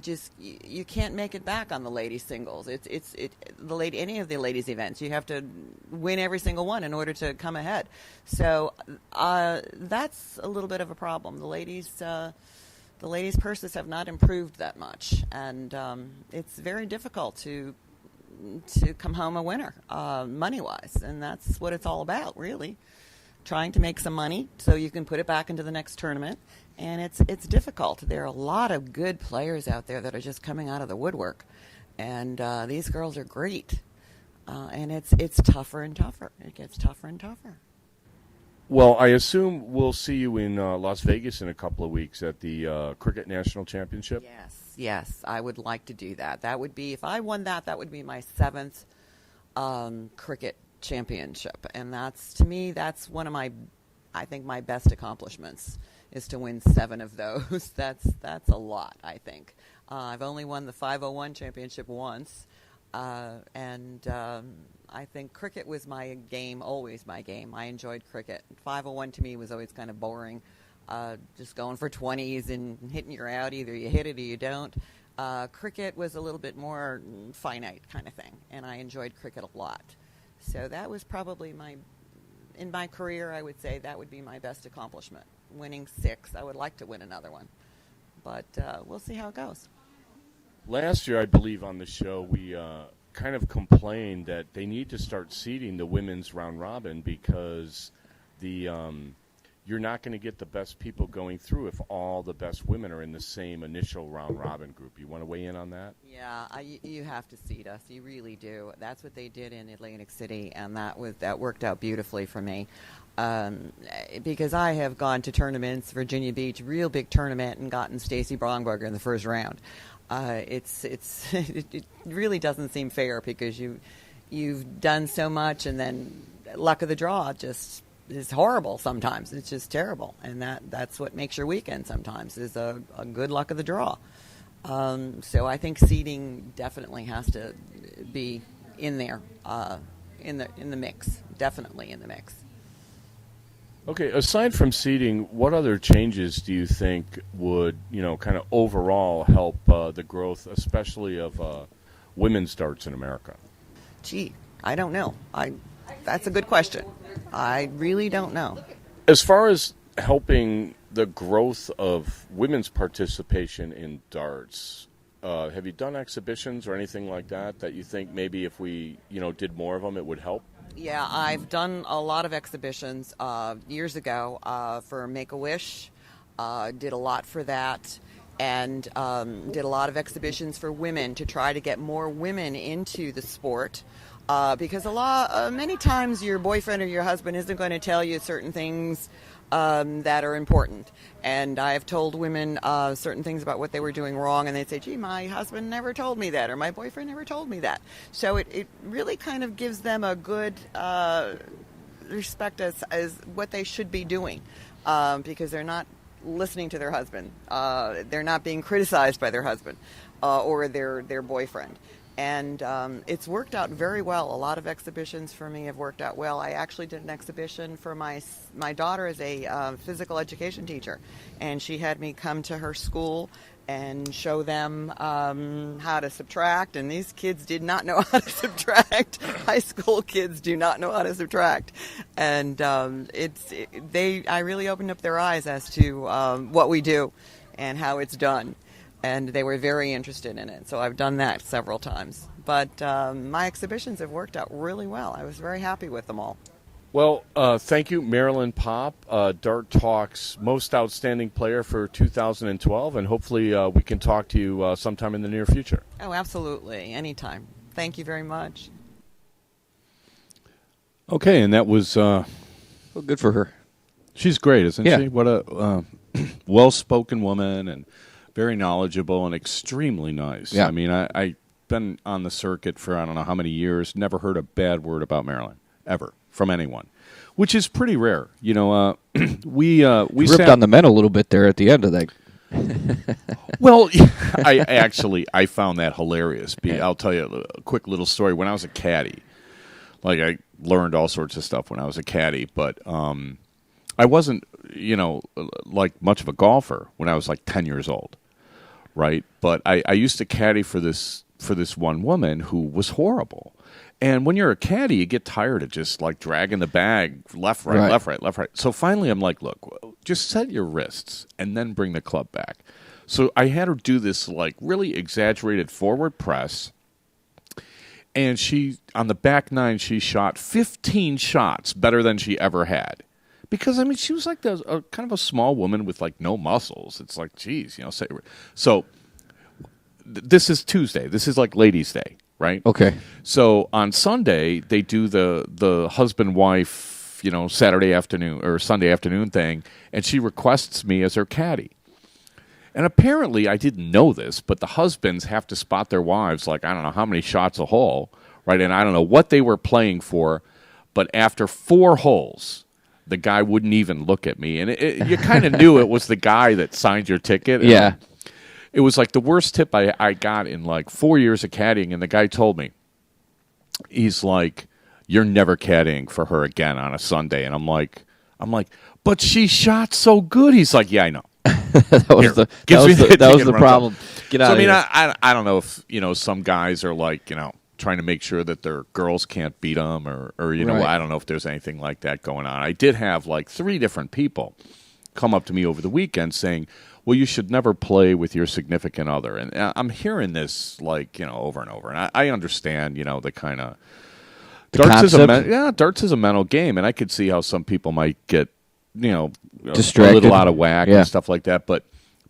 can't make it back on the ladies singles. Any of the ladies events. You have to win every single one in order to come ahead. So that's a little bit of a problem. The ladies purses have not improved that much, and it's very difficult to come home a winner money wise, and that's what it's all about, really. Trying to make some money so you can put it back into the next tournament. And it's difficult. There are a lot of good players out there that are just coming out of the woodwork, and these girls are great. And it's tougher and tougher. It gets tougher and tougher. Well, I assume we'll see you in Las Vegas in a couple of weeks at the Cricket National Championship. Yes, I would like to do that. That would be, if I won that would be my 7th cricket championship, and to me that's one of my best accomplishments. Is to win 7 of those. That's a lot, I think. I've only won the 501 championship once, and I think cricket was my game, always my game. I enjoyed cricket. 501 to me was always kind of boring, just going for 20s and hitting your out. Either you hit it or you don't. Cricket was a little bit more finite kind of thing, and I enjoyed cricket a lot. So that was probably in my career, I would say that would be my best accomplishment. Winning 6. I would like to win another one, but we'll see how it goes. Last year, I believe on the show, we kind of complained that they need to start seeding the women's round robin because you're not going to get the best people going through if all the best women are in the same initial round robin group. You want to weigh in on that? Yeah, you have to seed us. You really do. That's what they did in Atlantic City, and that worked out beautifully for me. Because I have gone to tournaments, Virginia Beach, real big tournament, and gotten Stacy Bromberger in the first round. It really doesn't seem fair because you've done so much, and then luck of the draw just is horrible sometimes. It's just terrible, and that's what makes your weekend sometimes is a good luck of the draw. So I think seeding definitely has to be in there, in the mix, definitely in the mix. Okay, aside from seeding, what other changes do you think would, kind of overall help the growth, especially of women's darts in America? Gee, I don't know. That's a good question. I really don't know. As far as helping the growth of women's participation in darts, have you done exhibitions or anything like that you think maybe if we, did more of them, it would help? Yeah, I've done a lot of exhibitions years ago for Make-A-Wish. Did a lot for that, and did a lot of exhibitions for women to try to get more women into the sport. Because many times your boyfriend or your husband isn't going to tell you certain things that are important. And I have told women certain things about what they were doing wrong, and they'd say, gee, my husband never told me that, or my boyfriend never told me that. So it really kind of gives them a good respect as what they should be doing, because they're not listening to their husband. They're not being criticized by their husband or their boyfriend. And it's worked out very well. A lot of exhibitions for me have worked out well. I actually did an exhibition for my daughter is a physical education teacher, and she had me come to her school and show them how to subtract, and these kids did not know how to subtract. High school kids do not know how to subtract, and I really opened up their eyes as to what we do and how it's done. And they were very interested in it. So I've done that several times. But my exhibitions have worked out really well. I was very happy with them all. Well, thank you, Marilyn Pop, Dart Talk's most outstanding player for 2012. And hopefully we can talk to you sometime in the near future. Oh, absolutely. Anytime. Thank you very much. Okay, and that was... well, good for her. She's great, isn't Yeah. she? What a well-spoken woman and... Very knowledgeable and extremely nice. Yeah. I mean, I've been on the circuit for I don't know how many years. Never heard a bad word about Marilyn ever from anyone, which is pretty rare. We ripped sat on the men a little bit there at the end of that. Well, I found that hilarious. I'll tell you a quick little story. When I was a caddy, like I learned all sorts of stuff when I was a caddy, but I wasn't, like much of a golfer when I was like 10 years old, right? But I used to caddy for this one woman who was horrible. And when you're a caddy, you get tired of just like dragging the bag left, right, left, right, left, right. So finally I'm like, look, just set your wrists and then bring the club back. So I had her do this like really exaggerated forward press. And she, on the back nine, she shot 15 shots better than she ever had. Because, I mean, she was like kind of a small woman with like no muscles. It's like, geez, So this is Tuesday. This is like Ladies' Day. Right. Okay. So on Sunday they do the husband wife Saturday afternoon or Sunday afternoon thing, and she requests me as her caddy. And apparently I didn't know this, but the husbands have to spot their wives like I don't know how many shots a hole, right? And I don't know what they were playing for, but after 4 holes, the guy wouldn't even look at me, and you kind of knew it was the guy that signed your ticket. Yeah. It was like the worst tip I got in like 4 years of caddying, and the guy told me, he's like, "You're never caddying for her again on a Sunday." And I'm like, "But she shot so good." He's like, "Yeah, I know." That was the problem. Get out so, of here. I don't know if some guys are like trying to make sure that their girls can't beat them, or Right. I don't know if there's anything like that going on. I did have like 3 different people come up to me over the weekend saying, well, you should never play with your significant other. And I'm hearing this like, over and over. And I understand, the kind of darts is a mental game, and I could see how some people might get, distracted, a little out of whack yeah. and stuff like that. But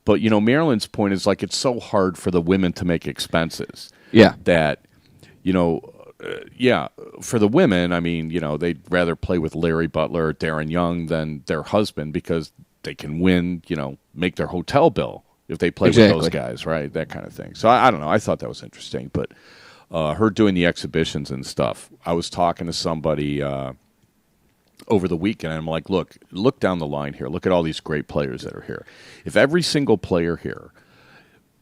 Marilyn's point is like it's so hard for the women to make expenses. Yeah. That, for the women, I mean, they'd rather play with Larry Butler or Darren Young than their husband because they can win, make their hotel bill if they play with those guys, right? That kind of thing. So I don't know. I thought that was interesting. But her doing the exhibitions and stuff, I was talking to somebody over the weekend, and I'm like, look down the line here. Look at all these great players that are here. If every single player here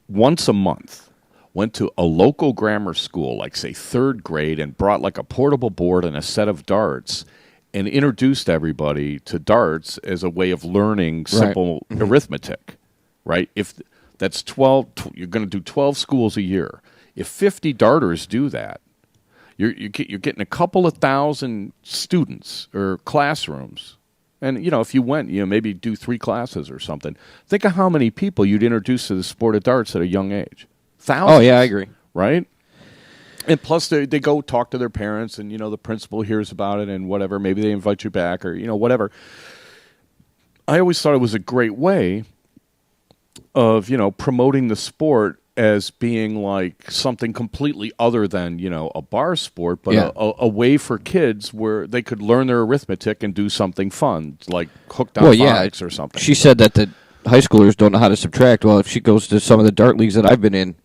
once a month went to a local grammar school, like, say, 3rd grade, and brought like a portable board and a set of darts and introduced everybody to darts as a way of learning simple arithmetic, right? If that's 12, you're going to do 12 schools a year. If 50 darters do that, you're getting a couple of thousand students or classrooms. And, if you went, maybe do 3 classes or something. Think of how many people you'd introduce to the sport of darts at a young age. Thousands. Oh, yeah, I agree. Right? And plus, they go talk to their parents, and, the principal hears about it and whatever. Maybe they invite you back or, whatever. I always thought it was a great way of, promoting the sport as being like something completely other than, a bar sport, but a way for kids where they could learn their arithmetic and do something fun, like hooked on phonics or something. She said that the high schoolers don't know how to subtract. Well, if she goes to some of the dart leagues that I've been in,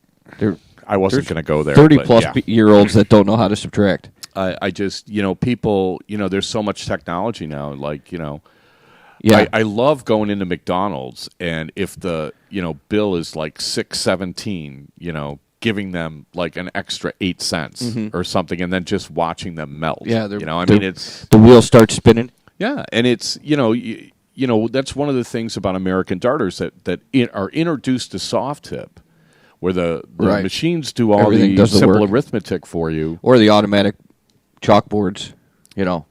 I wasn't going to go there. 30-plus-year-olds that don't know how to subtract. I just, people, there's so much technology now. Like, Yeah. I love going into McDonald's, and if the, bill is like $6.17, giving them like an extra 8 cents or something, and then just watching them melt. Yeah. It's the wheel starts spinning. Yeah, and it's, that's one of the things about American darters that are introduced to soft tip, where the machines do all the simple arithmetic for you. Or the automatic chalkboards, Yeah.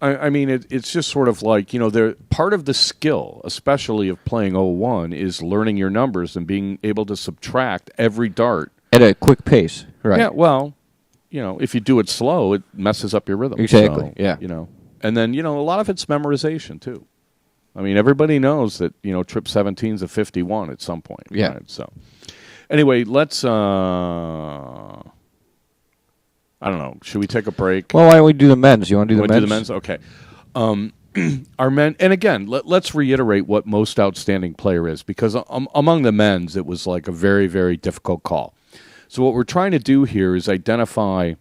I mean, it's just sort of like, they're part of the skill, especially of playing 01, is learning your numbers and being able to subtract every dart. At a quick pace, right. Yeah, well, if you do it slow, it messes up your rhythm. Exactly, so, yeah. And then, a lot of it's memorization, too. I mean, everybody knows that, trip 17's a 51 at some point. Yeah. Right? So, anyway, let's, I don't know. Should we take a break? Well, why don't we do the men's? You want to do the men's? Do the men's? Okay. our men, and again, let's reiterate what most outstanding player is, because among the men's, it was like a very, very difficult call. So what we're trying to do here is identify,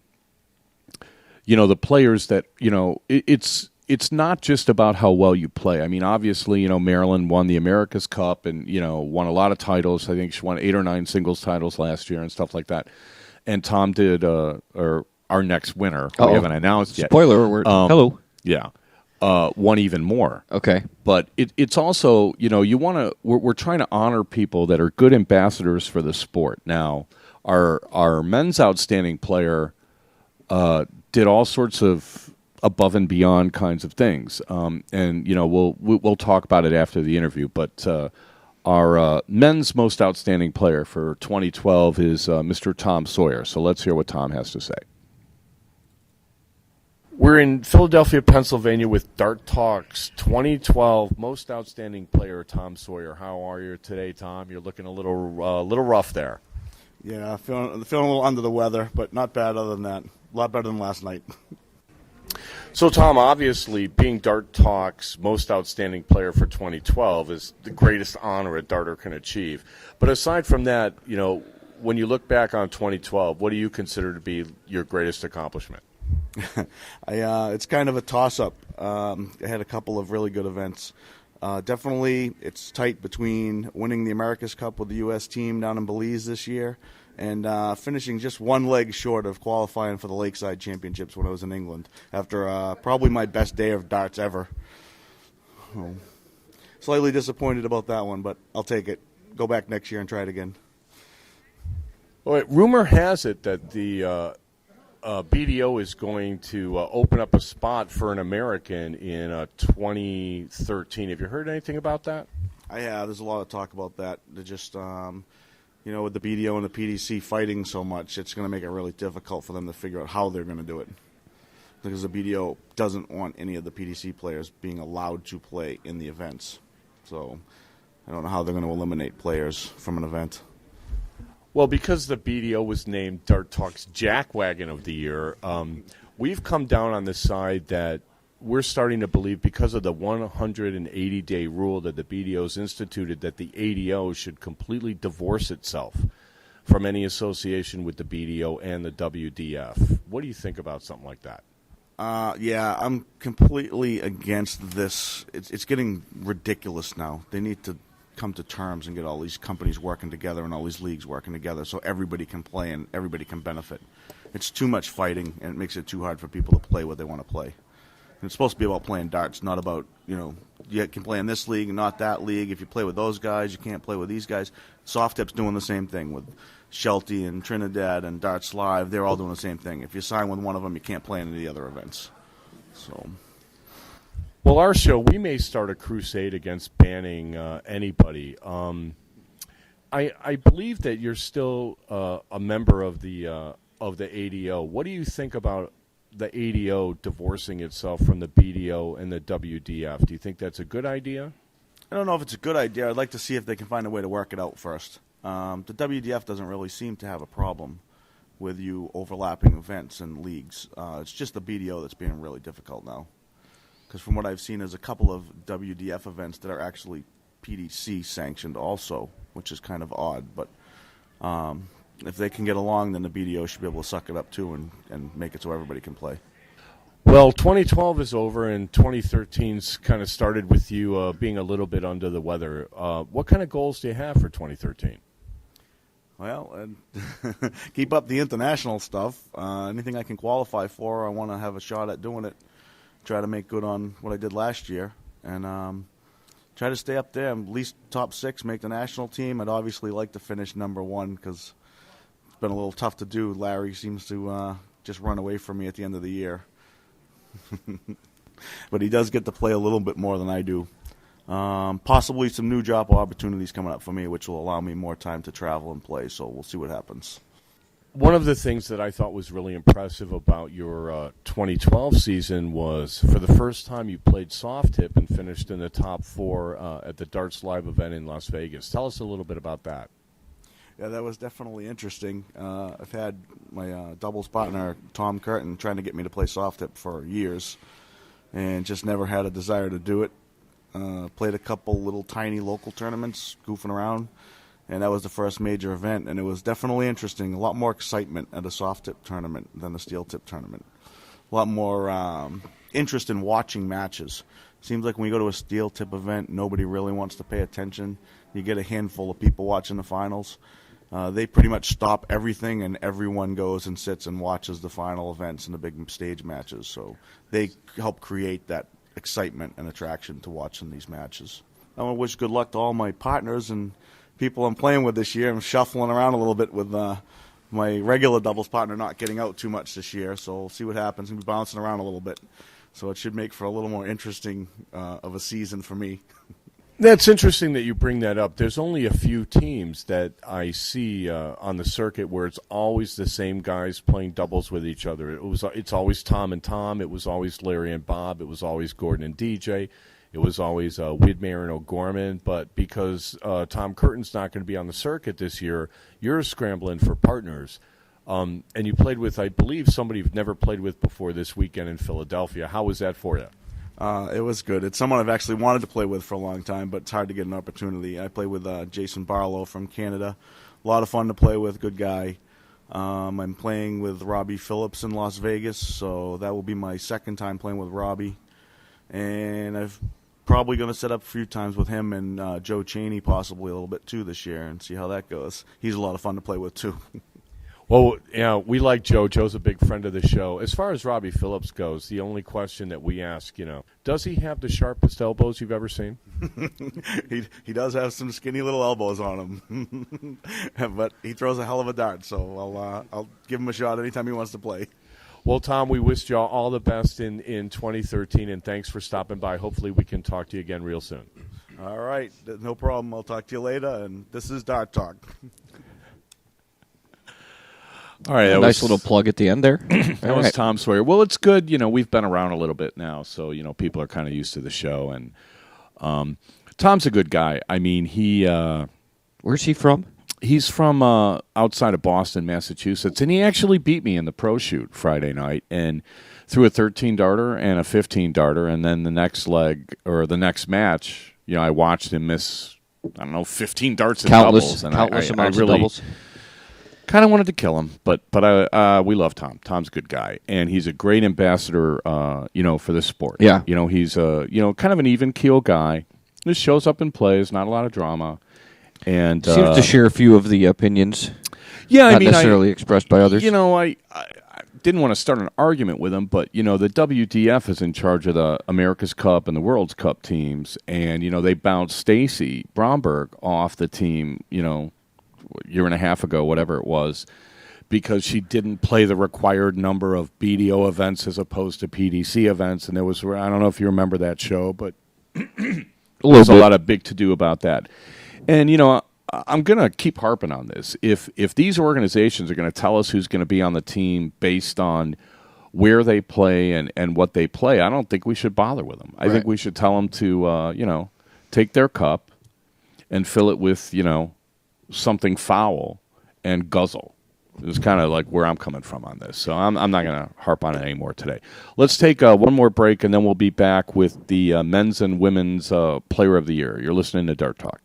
the players that, it's not just about how well you play. I mean, obviously, Marilyn won the America's Cup and, won a lot of titles. I think she won 8 or 9 singles titles last year and stuff like that. And Tom did, or our next winner, who we haven't announced yet. Spoiler alert. Hello. Yeah. Won even more. Okay. But it's also, we're trying to honor people that are good ambassadors for the sport. Now, our men's outstanding player did all sorts of above and beyond kinds of things. And, we'll talk about it after the interview. But our men's most outstanding player for 2012 is Mr. Tom Sawyer. So let's hear what Tom has to say. We're in Philadelphia, Pennsylvania with Dart Talk's 2012 most outstanding player, Tom Sawyer. How are you today, Tom? You're looking a little rough there. Yeah, feeling a little under the weather, but not bad other than that. A lot better than last night. So, Tom, obviously, being Dart Talk's most outstanding player for 2012 is the greatest honor a darter can achieve. But aside from that, when you look back on 2012, what do you consider to be your greatest accomplishment? It's kind of a toss-up. I had a couple of really good events. Definitely, it's tight between winning the America's Cup with the U.S. team down in Belize this year and finishing just one leg short of qualifying for the Lakeside Championships when I was in England after probably my best day of darts ever. Slightly disappointed about that one, but I'll take it. Go back next year and try it again. Well, rumor has it that the BDO is going to open up a spot for an American in 2013. Have you heard anything about that? I have. There's a lot of talk about that. They're just, with the BDO and the PDC fighting so much, it's going to make it really difficult for them to figure out how they're going to do it. Because the BDO doesn't want any of the PDC players being allowed to play in the events. So I don't know how they're going to eliminate players from an event. Well, because the BDO was named Dart Talk's Jackwagon of the Year, we've come down on the side that we're starting to believe, because of the 180-day rule that the BDO's instituted, that the ADO should completely divorce itself from any association with the BDO and the WDF. What do you think about something like that? Yeah, I'm completely against this. It's getting ridiculous now. They need to come to terms and get all these companies working together and all these leagues working together so everybody can play and everybody can benefit. It's too much fighting, and it makes it too hard for people to play what they want to play. And it's supposed to be about playing darts, not about, you can play in this league and not that league. If you play with those guys, you can't play with these guys. Soft Tip's doing the same thing with Shelty and Trinidad and Darts Live. They're all doing the same thing. If you sign with one of them, you can't play in any of the other events. So... Well, our show, we may start a crusade against banning anybody. I believe that you're still a member of the ADO. What do you think about the ADO divorcing itself from the BDO and the WDF? Do you think that's a good idea? I don't know if it's a good idea. I'd like to see if they can find a way to work it out first. The WDF doesn't really seem to have a problem with you overlapping events and leagues. It's just the BDO that's being really difficult now. Because from what I've seen, there's a couple of WDF events that are actually PDC sanctioned also, which is kind of odd. But if they can get along, then the BDO should be able to suck it up too and make it so everybody can play. Well, 2012 is over, and 2013's kind of started with you being a little bit under the weather. What kind of goals do you have for 2013? Well, keep up the international stuff. Anything I can qualify for, I want to have a shot at doing it. Try to make good on what I did last year, and try to stay up there, at least top 6, make the national team. I'd obviously like to finish number 1 because it's been a little tough to do. Larry seems to just run away from me at the end of the year. But he does get to play a little bit more than I do. Possibly some new job opportunities coming up for me, which will allow me more time to travel and play, so we'll see what happens. One of the things that I thought was really impressive about your 2012 season was, for the first time, you played soft tip and finished in the top 4 at the Darts Live event in Las Vegas. Tell us a little bit about that. Yeah, that was definitely interesting. I've had my doubles partner, Tom Curtin, trying to get me to play soft tip for years. and just never had a desire to do it. Played a couple little tiny local tournaments, goofing around, and that was the first major event, and it was definitely interesting. A lot more excitement at a soft tip tournament than the steel tip tournament. A lot more interest in watching matches. Seems like when you go to a steel tip event, nobody really wants to pay attention. You get a handful of people watching the finals. They pretty much stop everything, and everyone goes and sits and watches the final events and the big stage matches. So they help create that excitement and attraction to watching these matches. I want to wish good luck to all my partners and people I'm playing with this year. I'm shuffling around a little bit with my regular doubles partner not getting out too much this year, so we'll see what happens. We'll be bouncing around a little bit. So it should make for a little more interesting of a season for me. That's interesting that you bring that up. There's only a few teams that I see on the circuit where it's always the same guys playing doubles with each other. It's always Tom and Tom. It was always Larry and Bob. It was always Gordon and DJ. It was always Widmer and O'Gorman. But because Tom Curtin's not going to be on the circuit this year, you're scrambling for partners. And you played with, I believe, somebody you've never played with before this weekend in Philadelphia. How was that for you? It was good. It's someone I've actually wanted to play with for a long time, but it's hard to get an opportunity. I play with Jason Barlow from Canada. A lot of fun to play with, good guy. I'm playing with Robbie Phillips in Las Vegas, so that will be my second time playing with Robbie. And I've probably going to set up a few times with him and Joe Cheney possibly a little bit too this year and see how that goes. He's a lot of fun to play with too. Well, yeah, we like Joe. Joe's a big friend of the show. As far as Robbie Phillips goes, the only question that we ask, does he have the sharpest elbows you've ever seen? He does have some skinny little elbows on him, but he throws a hell of a dart. So I'll give him a shot anytime he wants to play. Well, Tom, we wish you all the best in 2013, and thanks for stopping by. Hopefully we can talk to you again real soon. All right, no problem. I'll talk to you later, and this is Dart Talk. All right, nice little plug at the end there. That was Tom Sawyer. Well, it's good. We've been around a little bit now, so people are kind of used to the show. And Tom's a good guy. I mean, where's he from? He's from outside of Boston, Massachusetts, and he actually beat me in the pro shoot Friday night and threw a 13-darter and a 15-darter, and then the next leg or the next match, I watched him miss 15 darts in doubles, and countless amounts I really of doubles. Kind of wanted to kill him, but we love Tom. Tom's a good guy, and he's a great ambassador, for this sport. Yeah, he's kind of an even keel guy. Just shows up and plays, not a lot of drama, and seems to share a few of the opinions. Yeah, not necessarily expressed by others. I didn't want to start an argument with him, but the WDF is in charge of the America's Cup and the World's Cup teams, and they bounced Stacy Bromberg off the team, year and a half ago, whatever it was, because she didn't play the required number of BDO events as opposed to PDC events. And there was, I don't know if you remember that show, but there's a lot of big to-do about that. And, I'm going to keep harping on this. If these organizations are going to tell us who's going to be on the team based on where they play and what they play, I don't think we should bother with them. I think we should tell them to, take their cup and fill it with, something foul and guzzle. It's kind of like where I'm coming from on this. So I'm not going to harp on it anymore today. Let's take one more break, and then we'll be back with the men's and women's player of the year. You're listening to Dart Talk.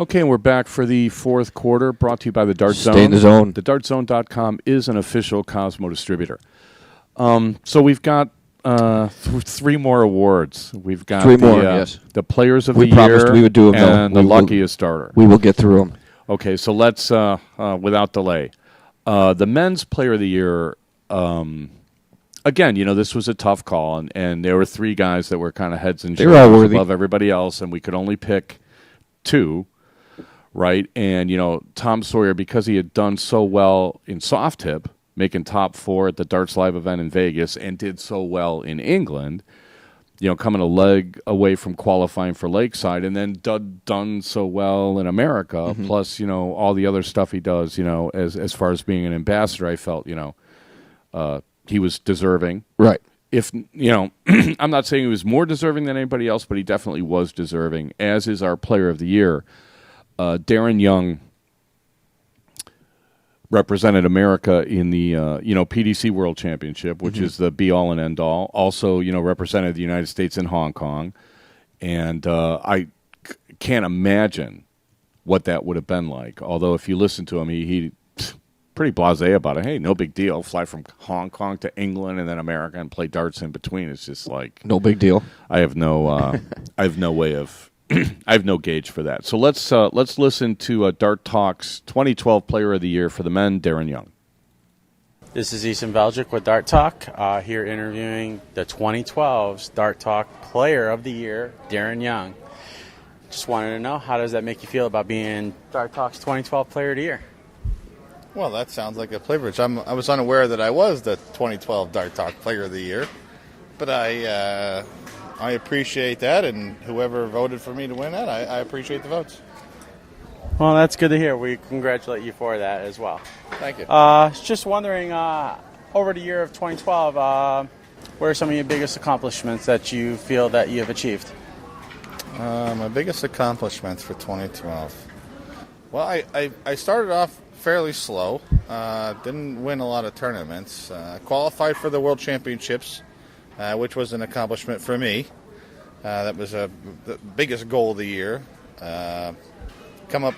Okay, and we're back for the fourth quarter, brought to you by the Dart Zone. Stay in the zone. TheDartZone.com is an official Cosmo distributor. So we've got three more awards. We've got yes. The Players of the Year. We promised we would do them, and the Luckiest Starter. We will get through them. Okay, so let's, without delay. The Men's Player of the Year, again, this was a tough call, and there were three guys that were kind of heads and shoulders above everybody else, and we could only pick two. Right, and Tom Sawyer, because he had done so well in soft tip, making top 4 at the Darts Live event in Vegas, and did so well in England, coming a leg away from qualifying for Lakeside, and then done so well in America, plus all the other stuff he does, as far as being an ambassador, I felt he was deserving. Right. If I'm not saying he was more deserving than anybody else, but he definitely was deserving, as is our Player of the Year. Darren Young represented America in the PDC World Championship, which is the be-all and end-all. Also, represented the United States in Hong Kong, and I can't imagine what that would have been like. Although, if you listen to him, he pretty blasé about it. Hey, no big deal. Fly from Hong Kong to England and then America and play darts in between. It's just like no big deal. I have no way of. I have no gauge for that. So let's listen to Dart Talk's 2012 Player of the Year for the men, Darren Young. This is Ethan Belgic with Dart Talk, here interviewing the 2012 Dart Talk Player of the Year, Darren Young. Just wanted to know, how does that make you feel about being Dart Talk's 2012 Player of the Year? Well, that sounds like a privilege. I was unaware that I was the 2012 Dart Talk Player of the Year, but I appreciate that, and whoever voted for me to win that, I appreciate the votes. Well, that's good to hear. We congratulate you for that as well. Thank you. Just wondering, over the year of 2012, what are some of your biggest accomplishments that you feel that you have achieved? My biggest accomplishments for 2012. Well, I started off fairly slow. Didn't win a lot of tournaments. Qualified for the World Championships, which was an accomplishment for me. That was the biggest goal of the year. Come up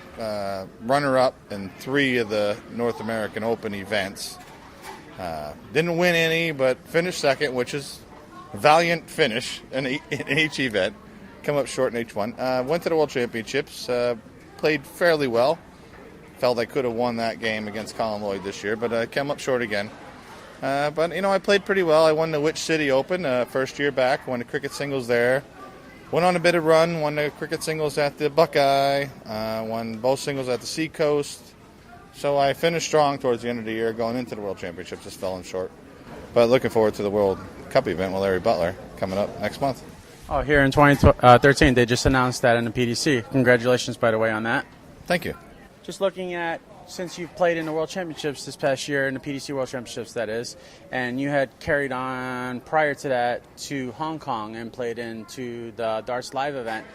runner-up in 3 of the North American Open events. Didn't win any, but finished second, which is a valiant finish in each event. Come up short in each one. Went to the World Championships, played fairly well. Felt I could have won that game against Colin Lloyd this year, but I came up short again. But I played pretty well. I won the Which City Open first year back, won the cricket singles there. Went on a bit of run, won the cricket singles at the Buckeye, won both singles at the Seacoast. So I finished strong towards the end of the year, going into the World Championship, just fell in short. But looking forward to the World Cup event with Larry Butler coming up next month. Oh, here in 2013, they just announced that in the PDC. Congratulations, by the way, on that. Thank you. Just looking at, since you've played in the World Championships this past year, in the PDC World Championships, that is, and you had carried on prior to that to Hong Kong and played into the Darts Live event,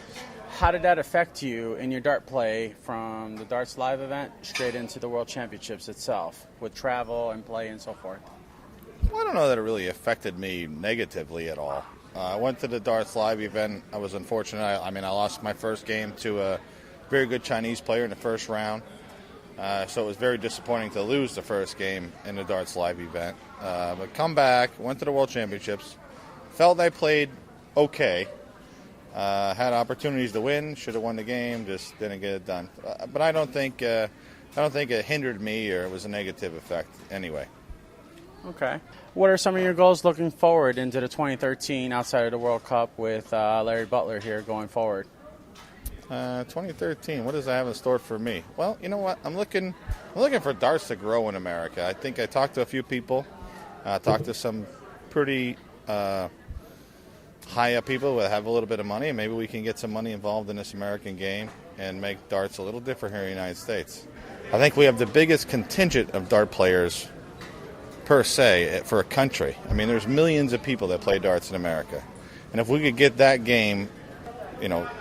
how did that affect you in your dart play from the Darts Live event straight into the World Championships itself, with travel and play and so forth? Well, I don't know that it really affected me negatively at all. I went to the Darts Live event. I was unfortunate. I lost my first game to a very good Chinese player in the first round. So it was very disappointing to lose the first game in the Darts Live event. But come back, went to the World Championships, felt I played okay. Had opportunities to win, should have won the game, just didn't get it done. But I don't think it hindered me or it was a negative effect anyway. Okay. What are some of your goals looking forward into the 2013 outside of the World Cup with Larry Butler here going forward? 2013, what does that have in store for me? Well, you know what? I'm looking for darts to grow in America. I think I talked to a few people, talked to some pretty high-up people that have a little bit of money, and maybe we can get some money involved in this American game and make darts a little different here in the United States. I think we have the biggest contingent of dart players per se for a country. I mean, there's millions of people that play darts in America. And if we could get that game,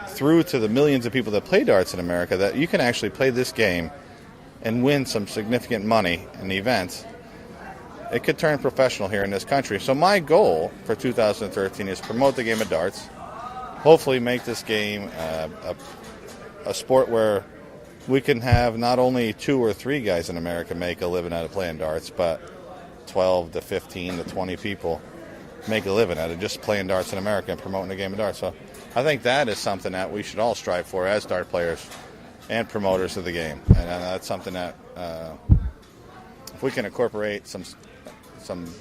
through to the millions of people that play darts in America, that you can actually play this game and win some significant money in the events, it could turn professional here in this country. So my goal for 2013 is promote the game of darts, hopefully make this game a sport where we can have not only 2 or 3 guys in America make a living out of playing darts, but 12 to 15 to 20 people make a living out of just playing darts in America and promoting the game of darts. So I think that is something that we should all strive for as dart players and promoters of the game. And that's something that if we can incorporate some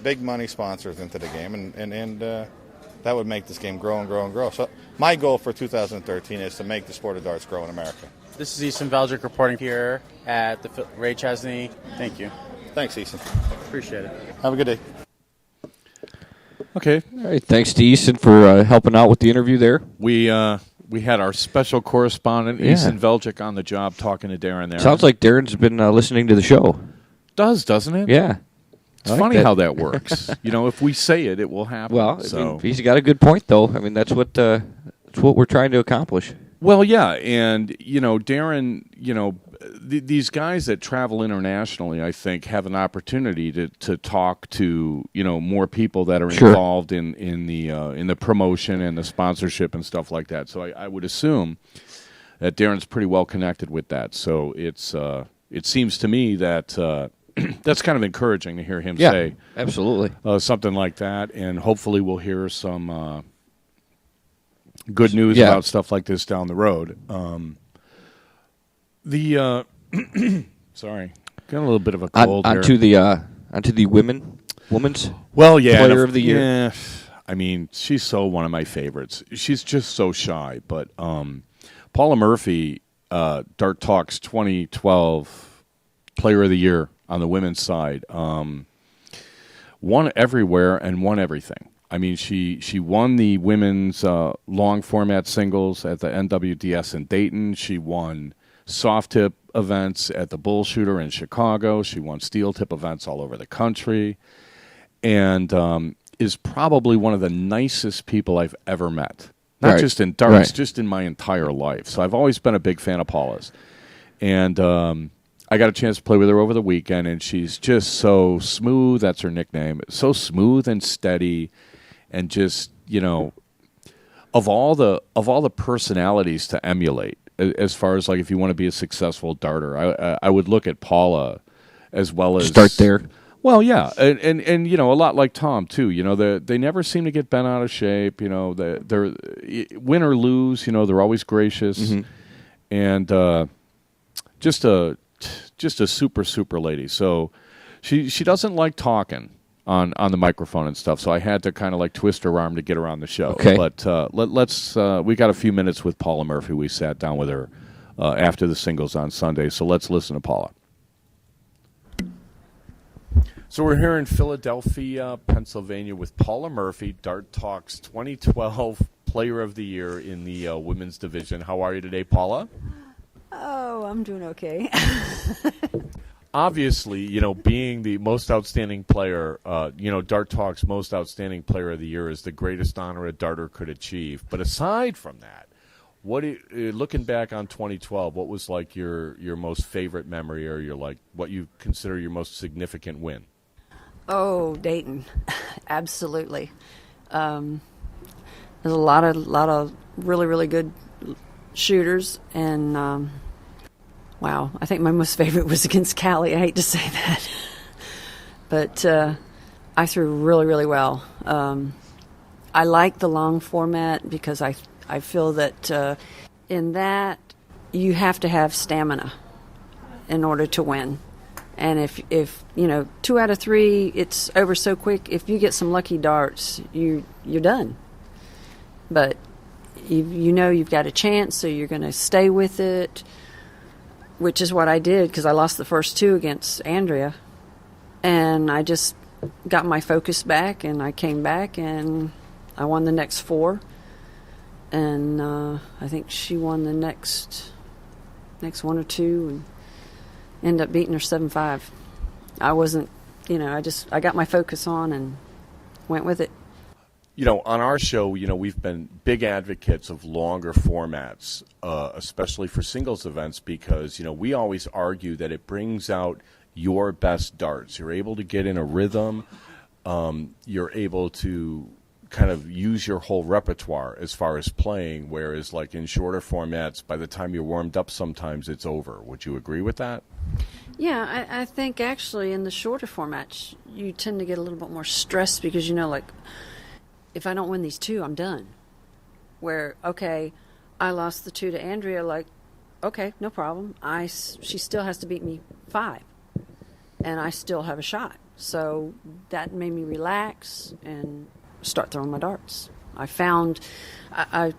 big money sponsors into the game, and that would make this game grow and grow and grow. So my goal for 2013 is to make the sport of darts grow in America. This is Easton Veldrick reporting here at the Ray Chesney. Thank you. Thanks, Easton. Appreciate it. Have a good day. Okay. All right, thanks to Easton for helping out with the interview there. We had our special correspondent, Easton Veldrick, on the job talking to Darin there. Sounds like Darren's been listening to the show. Doesn't it? Yeah. It's funny how that works. If we say it, it will happen. Well, so. I mean, he's got a good point, though. I mean, that's what we're trying to accomplish. Well, yeah, and, Darin, these guys that travel internationally, I think, have an opportunity to talk to, more people that are involved in the promotion and the sponsorship and stuff like that. So I would assume that Darin's pretty well connected with that. So it seems to me that that's kind of encouraging to hear him say absolutely something like that, and hopefully we'll hear some good news about stuff like this down the road. Sorry, got a little bit of a cold here. Onto the women's player of the year. Yeah, I mean, she's one of my favorites. She's just so shy, but Paula Murphy, Dart Talk's 2012 Player of the Year on the women's side, won everywhere and won everything. I mean, she won the women's long format singles at the NWDS in Dayton. She won soft tip events at the Bull Shooter in Chicago. She won steel tip events all over the country, and is probably one of the nicest people I've ever met. Not just in darts, just in my entire life. So I've always been a big fan of Paula's. And I got a chance to play with her over the weekend, and she's just so smooth. That's her nickname. So smooth and steady, and just, of all the personalities to emulate, as far as like if you want to be a successful darter, I would look at Paula as well as start there. Well, yeah, and a lot like Tom too. They never seem to get bent out of shape. They're win or lose. They're always gracious, and just a super lady. So she doesn't like talking on the microphone and stuff. So I had to kind of like twist her arm to get her on the show. Okay. But let's we got a few minutes with Paula Murphy. We sat down with her after the singles on Sunday. So let's listen to Paula. So we're here in Philadelphia, Pennsylvania, with Paula Murphy, Dart Talk's 2012 Player of the Year in the women's division. How are you today, Paula? Oh, I'm doing okay. Obviously, being the most outstanding player, Dart Talk's most outstanding Player of the Year is the greatest honor a darter could achieve. But aside from that, looking back on 2012, what was like your most favorite memory, or what you consider your most significant win? Oh, Dayton, absolutely. There's a lot of really, really good shooters, and wow, I think my most favorite was against Callie. I hate to say that, but I threw really, really well. I like the long format because I feel that in that you have to have stamina in order to win. And if 2 out of 3, it's over so quick. If you get some lucky darts, you're done. But you've got a chance, so you're going to stay with it, which is what I did because I lost the first 2 against Andrea. And I just got my focus back, and I came back, and I won the next 4. And I think she won the next 1 or 2, and ended up beating her 7-5. I wasn't, I got my focus on and went with it. On our show, we've been big advocates of longer formats, especially for singles events, because, we always argue that it brings out your best darts. You're able to get in a rhythm. You're able to kind of use your whole repertoire as far as playing, whereas like in shorter formats, by the time you're warmed up, sometimes it's over. Would you agree with that? Yeah, I think actually in the shorter formats, you tend to get a little bit more stressed because, like, if I don't win these 2, I'm done. Where, okay, I lost the 2 to Andrea, like, okay, no problem. She still has to beat me 5, and I still have a shot. So that made me relax and start throwing my darts. I found I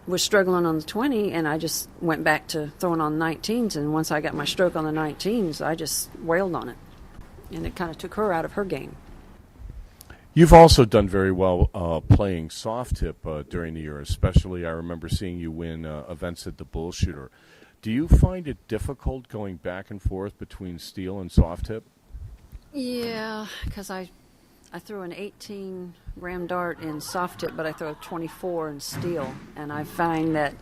was struggling on the 20, and I just went back to throwing on 19s, and once I got my stroke on the 19s, I just wailed on it. And it kind of took her out of her game. You've also done very well playing soft tip during the year, especially I remember seeing you win events at the Bullshooter. Do you find it difficult going back and forth between steel and soft tip? Yeah, because I threw an 18-gram dart in soft tip, but I throw a 24 in steel, and I find that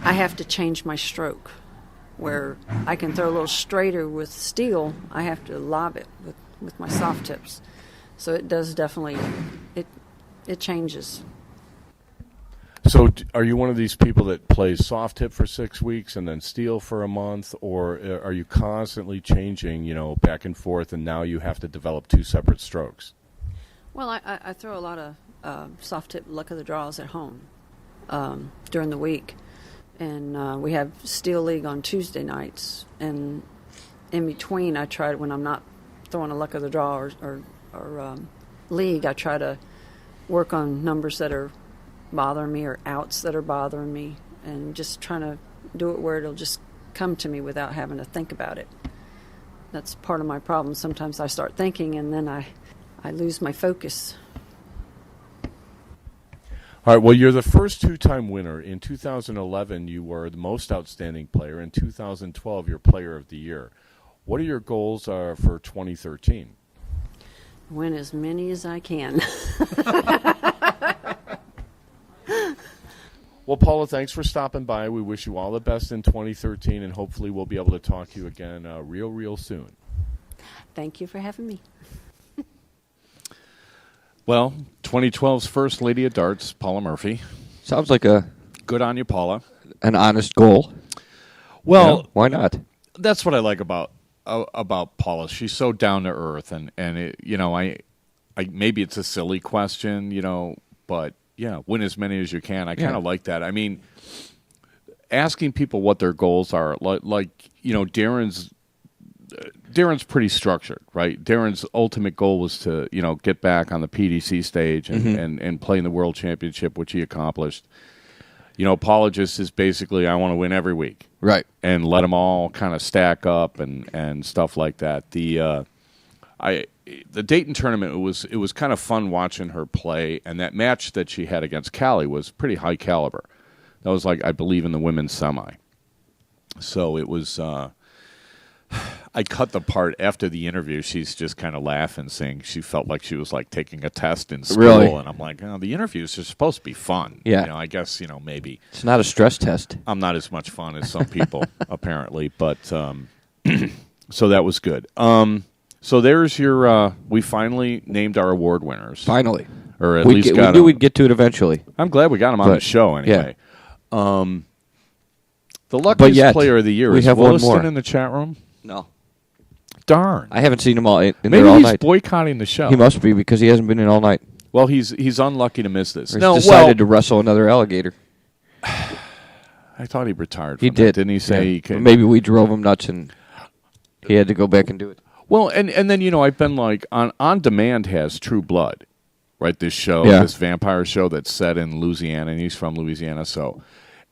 I have to change my stroke. Where I can throw a little straighter with steel, I have to lob it with my soft tips. So it does definitely, it changes. So are you one of these people that plays soft tip for 6 weeks and then steel for a month, or are you constantly changing, back and forth, and now you have to develop 2 separate strokes? Well, I throw a lot of soft tip luck of the draws at home during the week. And we have Steel League on Tuesday nights. And in between, I try, when I'm not throwing a luck of the draw or league, I try to work on numbers that are bothering me or outs that are bothering me, and just trying to do it where it'll just come to me without having to think about it. That's part of my problem. Sometimes I start thinking, and then I lose my focus. All right, well, you're the first 2-time winner. In 2011, you were the most outstanding player. In 2012, you're Player of the Year. What are your goals for 2013? Win as many as I can. Well, Paula, thanks for stopping by. We wish you all the best in 2013, and hopefully we'll be able to talk to you again real soon. Thank you for having me. Well, 2012's First Lady of Darts, Paula Murphy. Sounds like Good on you, Paula. an honest goal. Well, Why not? that's what I like about Paula. She's so down to earth, and it, I maybe it's a silly question, but yeah, win as many as you can. I kind of like that. I mean, asking people what their goals are, like Darren's pretty structured, right? Darren's ultimate goal was to, get back on the PDC stage and play in the World Championship, which he accomplished. Paula just is basically, I want to win every week. Right. And let them all kind of stack up and stuff like that. The Dayton tournament, it was kind of fun watching her play, and that match that she had against Callie was pretty high caliber. That was like, I believe, in the women's semi. So it was, I cut the part after the interview. She's just kind of laughing, saying she felt like she was like taking a test in school. Really? And I'm like, oh, the interviews are supposed to be fun. Yeah. I guess, maybe. It's not a stress test. I'm not as much fun as some people, apparently. But so that was good. So there's your, we finally named our award winners. Finally. Or at we least we knew we'd get to it eventually. I'm glad we got them on the show anyway. Yeah. The luckiest player of the year is have one Williston more. in the chat room? No. Darn. I haven't seen him all in Maybe there all he's night. boycotting the show. He must be, because he hasn't been in all night. Well, he's unlucky to miss this. Or he's decided to wrestle another alligator. I thought he retired from He did. that. Didn't he say he could? Maybe we drove him nuts and he had to go back and do it. Well, and then, I've been like, On Demand has True Blood, right? This show, this vampire show that's set in Louisiana, and he's from Louisiana,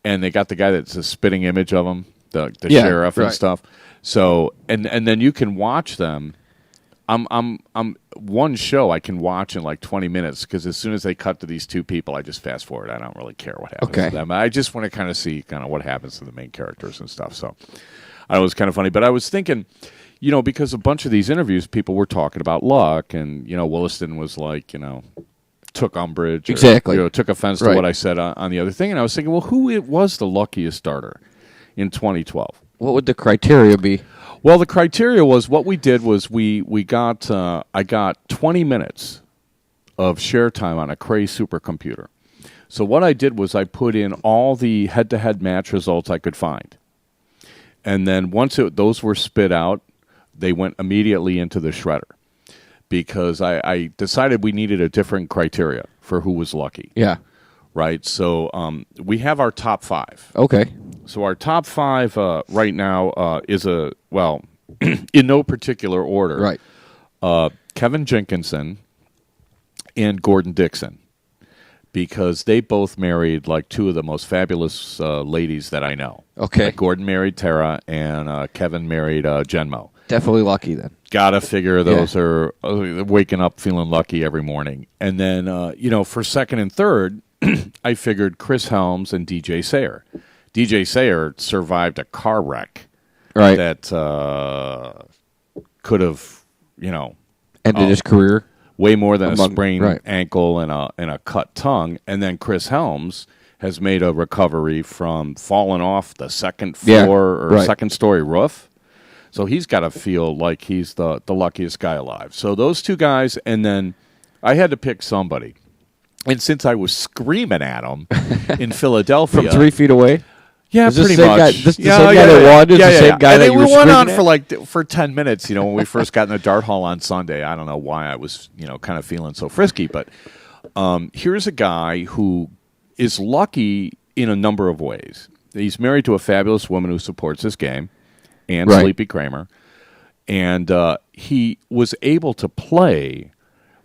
and they got the guy that's a spitting image of him, the sheriff and stuff. So, and then you can watch them. I'm one show I can watch in like 20 minutes, because as soon as they cut to these two people, I just fast forward. I don't really care what happens to them. I just want to kind of see what happens to the main characters and stuff. So, I was kind of funny, but I was thinking, because a bunch of these interviews, people were talking about luck, and Williston was like, took umbrage, or, took offense to what I said on the other thing, and I was thinking, well, who was the luckiest starter in 2012? What would the criteria be? Well, the criteria was, what we did was we got I got 20 minutes of share time on a Cray supercomputer. So what I did was I put in all the head-to-head match results I could find. And then once those were spit out, they went immediately into the shredder because I decided we needed a different criteria for who was lucky. Yeah. Right? So we have our top 5. Okay. So our top 5 right now is in no particular order. Right. Kevin Jenkinson and Gordon Dixon, because they both married like 2 of the most fabulous ladies that I know. Okay. Like Gordon married Tara, and Kevin married Jenmo. Definitely lucky then. Gotta figure those are waking up feeling lucky every morning. And then, for second and third, I figured Chris Helms and DJ Sayer. DJ Sayer survived a car wreck that could have, ended his career. Way more than a sprained ankle and a cut tongue. And then Chris Helms has made a recovery from falling off the second floor or second story roof. So he's got to feel like he's the luckiest guy alive. So those 2 guys, and then I had to pick somebody. And since I was screaming at him in Philadelphia. From 3 feet away? Yeah, pretty much. The same guy that won is the same guy that you were screaming at? We went on for 10 minutes, when we first got in the dart hall on Sunday. I don't know why I was, kind of feeling so frisky. But here's a guy who is lucky in a number of ways. He's married to a fabulous woman who supports this game, and Sleepy Kramer. And he was able to play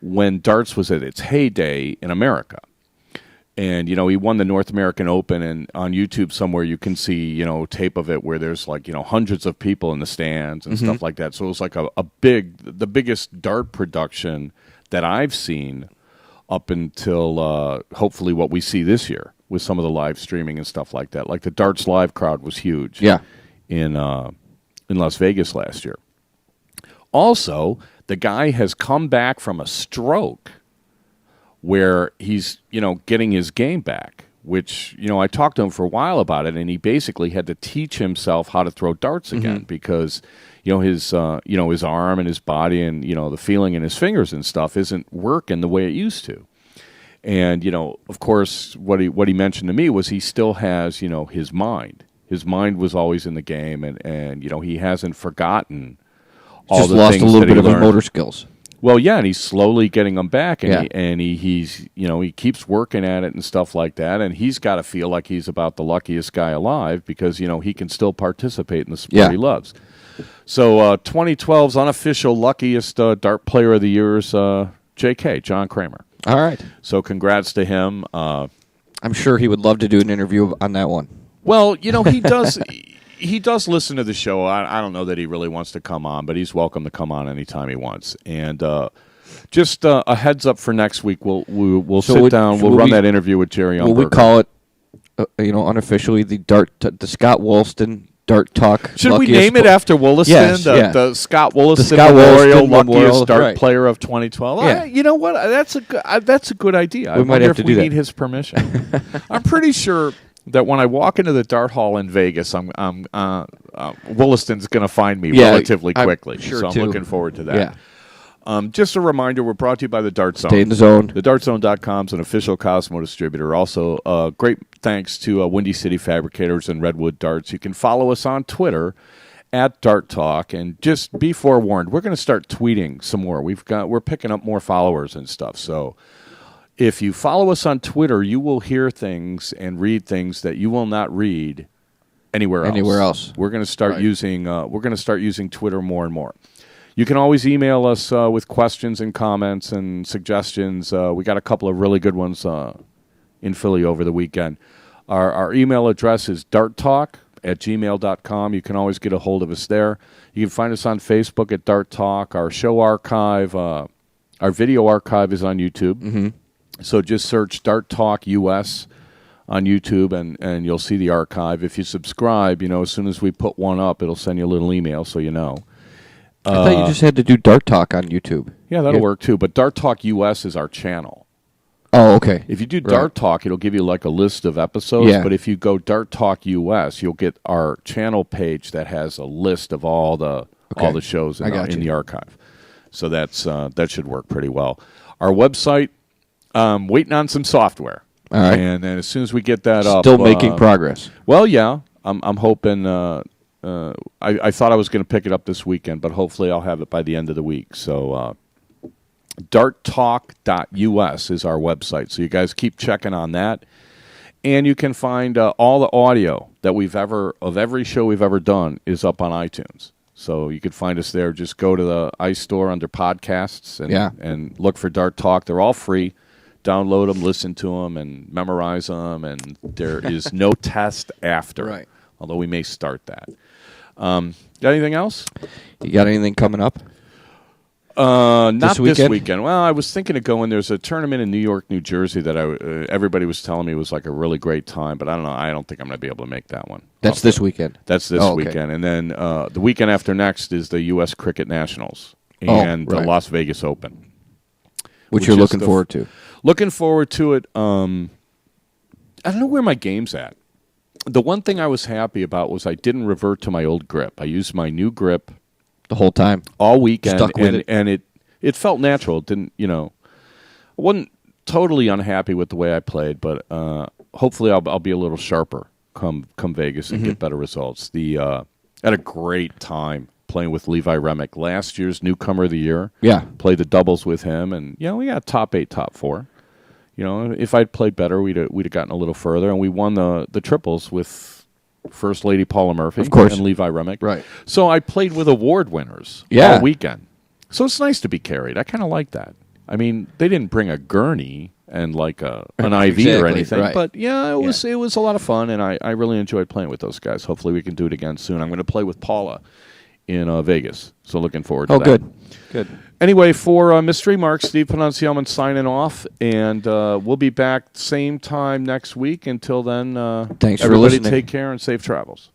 when darts was at its heyday in America. And, he won the North American Open, and on YouTube somewhere you can see, tape of it where there's like, hundreds of people in the stands and stuff like that. So it was like the biggest dart production that I've seen up until hopefully what we see this year with some of the live streaming and stuff like that. Like the darts live crowd was huge in Las Vegas last year. Also, the guy has come back from a stroke where he's, getting his game back, which, I talked to him for a while about it, and he basically had to teach himself how to throw darts again because, his arm and his body and, the feeling in his fingers and stuff isn't working the way it used to. And, of course, what he mentioned to me was he still has, his mind. His mind was always in the game, and he hasn't forgotten all just the lost things a little that bit he of his learned. motor skills. Well, yeah, and he's slowly getting them back, and he's he keeps working at it and stuff like that, and he's got to feel like he's about the luckiest guy alive because he can still participate in the sport he loves. So 2012's unofficial luckiest dart player of the year is J.K. John Kramer. All right. So congrats to him. I'm sure he would love to do an interview on that one. Well, he does. He does listen to the show. I don't know that he really wants to come on, but he's welcome to come on anytime he wants. And just a heads up for next week, we'll sit down. We'll run that interview with Jerry Young. Will we call it, unofficially the Scott Wollaston Dart Talk? Should we name it after Wollaston? Yes, the Scott Wollaston Memorial Luckiest Dart Player of 2012. Yeah. You know what? That's a good idea. We might have to do that. We need his permission. I'm pretty sure that when I walk into the dart hall in Vegas, Wollaston's going to find me relatively quickly. Sure I'm looking forward to that. Yeah. Just a reminder, we're brought to you by the Dart Zone. Stay in the zone. TheDartZone.com is an official Cosmo distributor. Also, great thanks to Windy City Fabricators and Redwood Darts. You can follow us on Twitter at Dart Talk, and just be forewarned, we're going to start tweeting some more. We're picking up more followers and stuff, so if you follow us on Twitter, you will hear things and read things that you will not read anywhere else. We're going to start using Twitter more and more. You can always email us with questions and comments and suggestions. We got a couple of really good ones in Philly over the weekend. Our email address is darttalk@gmail.com. You can always get a hold of us there. You can find us on Facebook at Dart Talk. Our show archive, our video archive is on YouTube. Mm-hmm. So just search Dart Talk US on YouTube, and you'll see the archive. If you subscribe, as soon as we put one up, it'll send you a little email so you know. I thought you just had to do Dart Talk on YouTube. Yeah, that'll work too. But Dart Talk US is our channel. Oh, okay. If you do Dart Talk, it'll give you like a list of episodes. Yeah. But if you go Dart Talk US, you'll get our channel page that has a list of all the shows in the archive. So that should work pretty well. Our website, waiting on some software. All right. And then as soon as we get that up. Still making progress. Well, yeah. I'm hoping. I thought I was going to pick it up this weekend, but hopefully I'll have it by the end of the week. So darttalk.us is our website. So you guys keep checking on that. And you can find all the audio that of every show we've ever done is up on iTunes. So you could find us there. Just go to the iStore under podcasts and look for Dart Talk. They're all free. Download them, listen to them, and memorize them. And there is no test after. Right. Although we may start that. Got anything else? You got anything coming up? Not this weekend. Well, I was thinking of going. There's a tournament in New York, New Jersey that everybody was telling me was like a really great time, but I don't know. I don't think I'm going to be able to make that one. That's this weekend. That's this weekend. And then the weekend after next is the U.S. Cricket Nationals and the Las Vegas Open. Which you're looking forward to. Looking forward to it. I don't know where my game's at. The one thing I was happy about was I didn't revert to my old grip. I used my new grip the whole time, all weekend, stuck with it, and it felt natural. It didn't, I wasn't totally unhappy with the way I played, but hopefully I'll be a little sharper come Vegas and get better results. Had a great time playing with Levi Remick, last year's newcomer of the year. Yeah, played the doubles with him, and we got top 8, top 4. If I'd played better, we'd have gotten a little further, and we won the triples with First Lady Paula Murphy, of course, and Levi Remick. Right. So I played with award winners all weekend. So it's nice to be carried. I kind of like that. I mean, they didn't bring a gurney and like an IV or anything, but it was a lot of fun, and I really enjoyed playing with those guys. Hopefully we can do it again soon. I'm going to play with Paula in Vegas, so looking forward to that. Good. Anyway, for Mystery Mark, Steve Pananciaman signing off, and we'll be back same time next week. Until then, thanks everybody for listening. Take care and safe travels.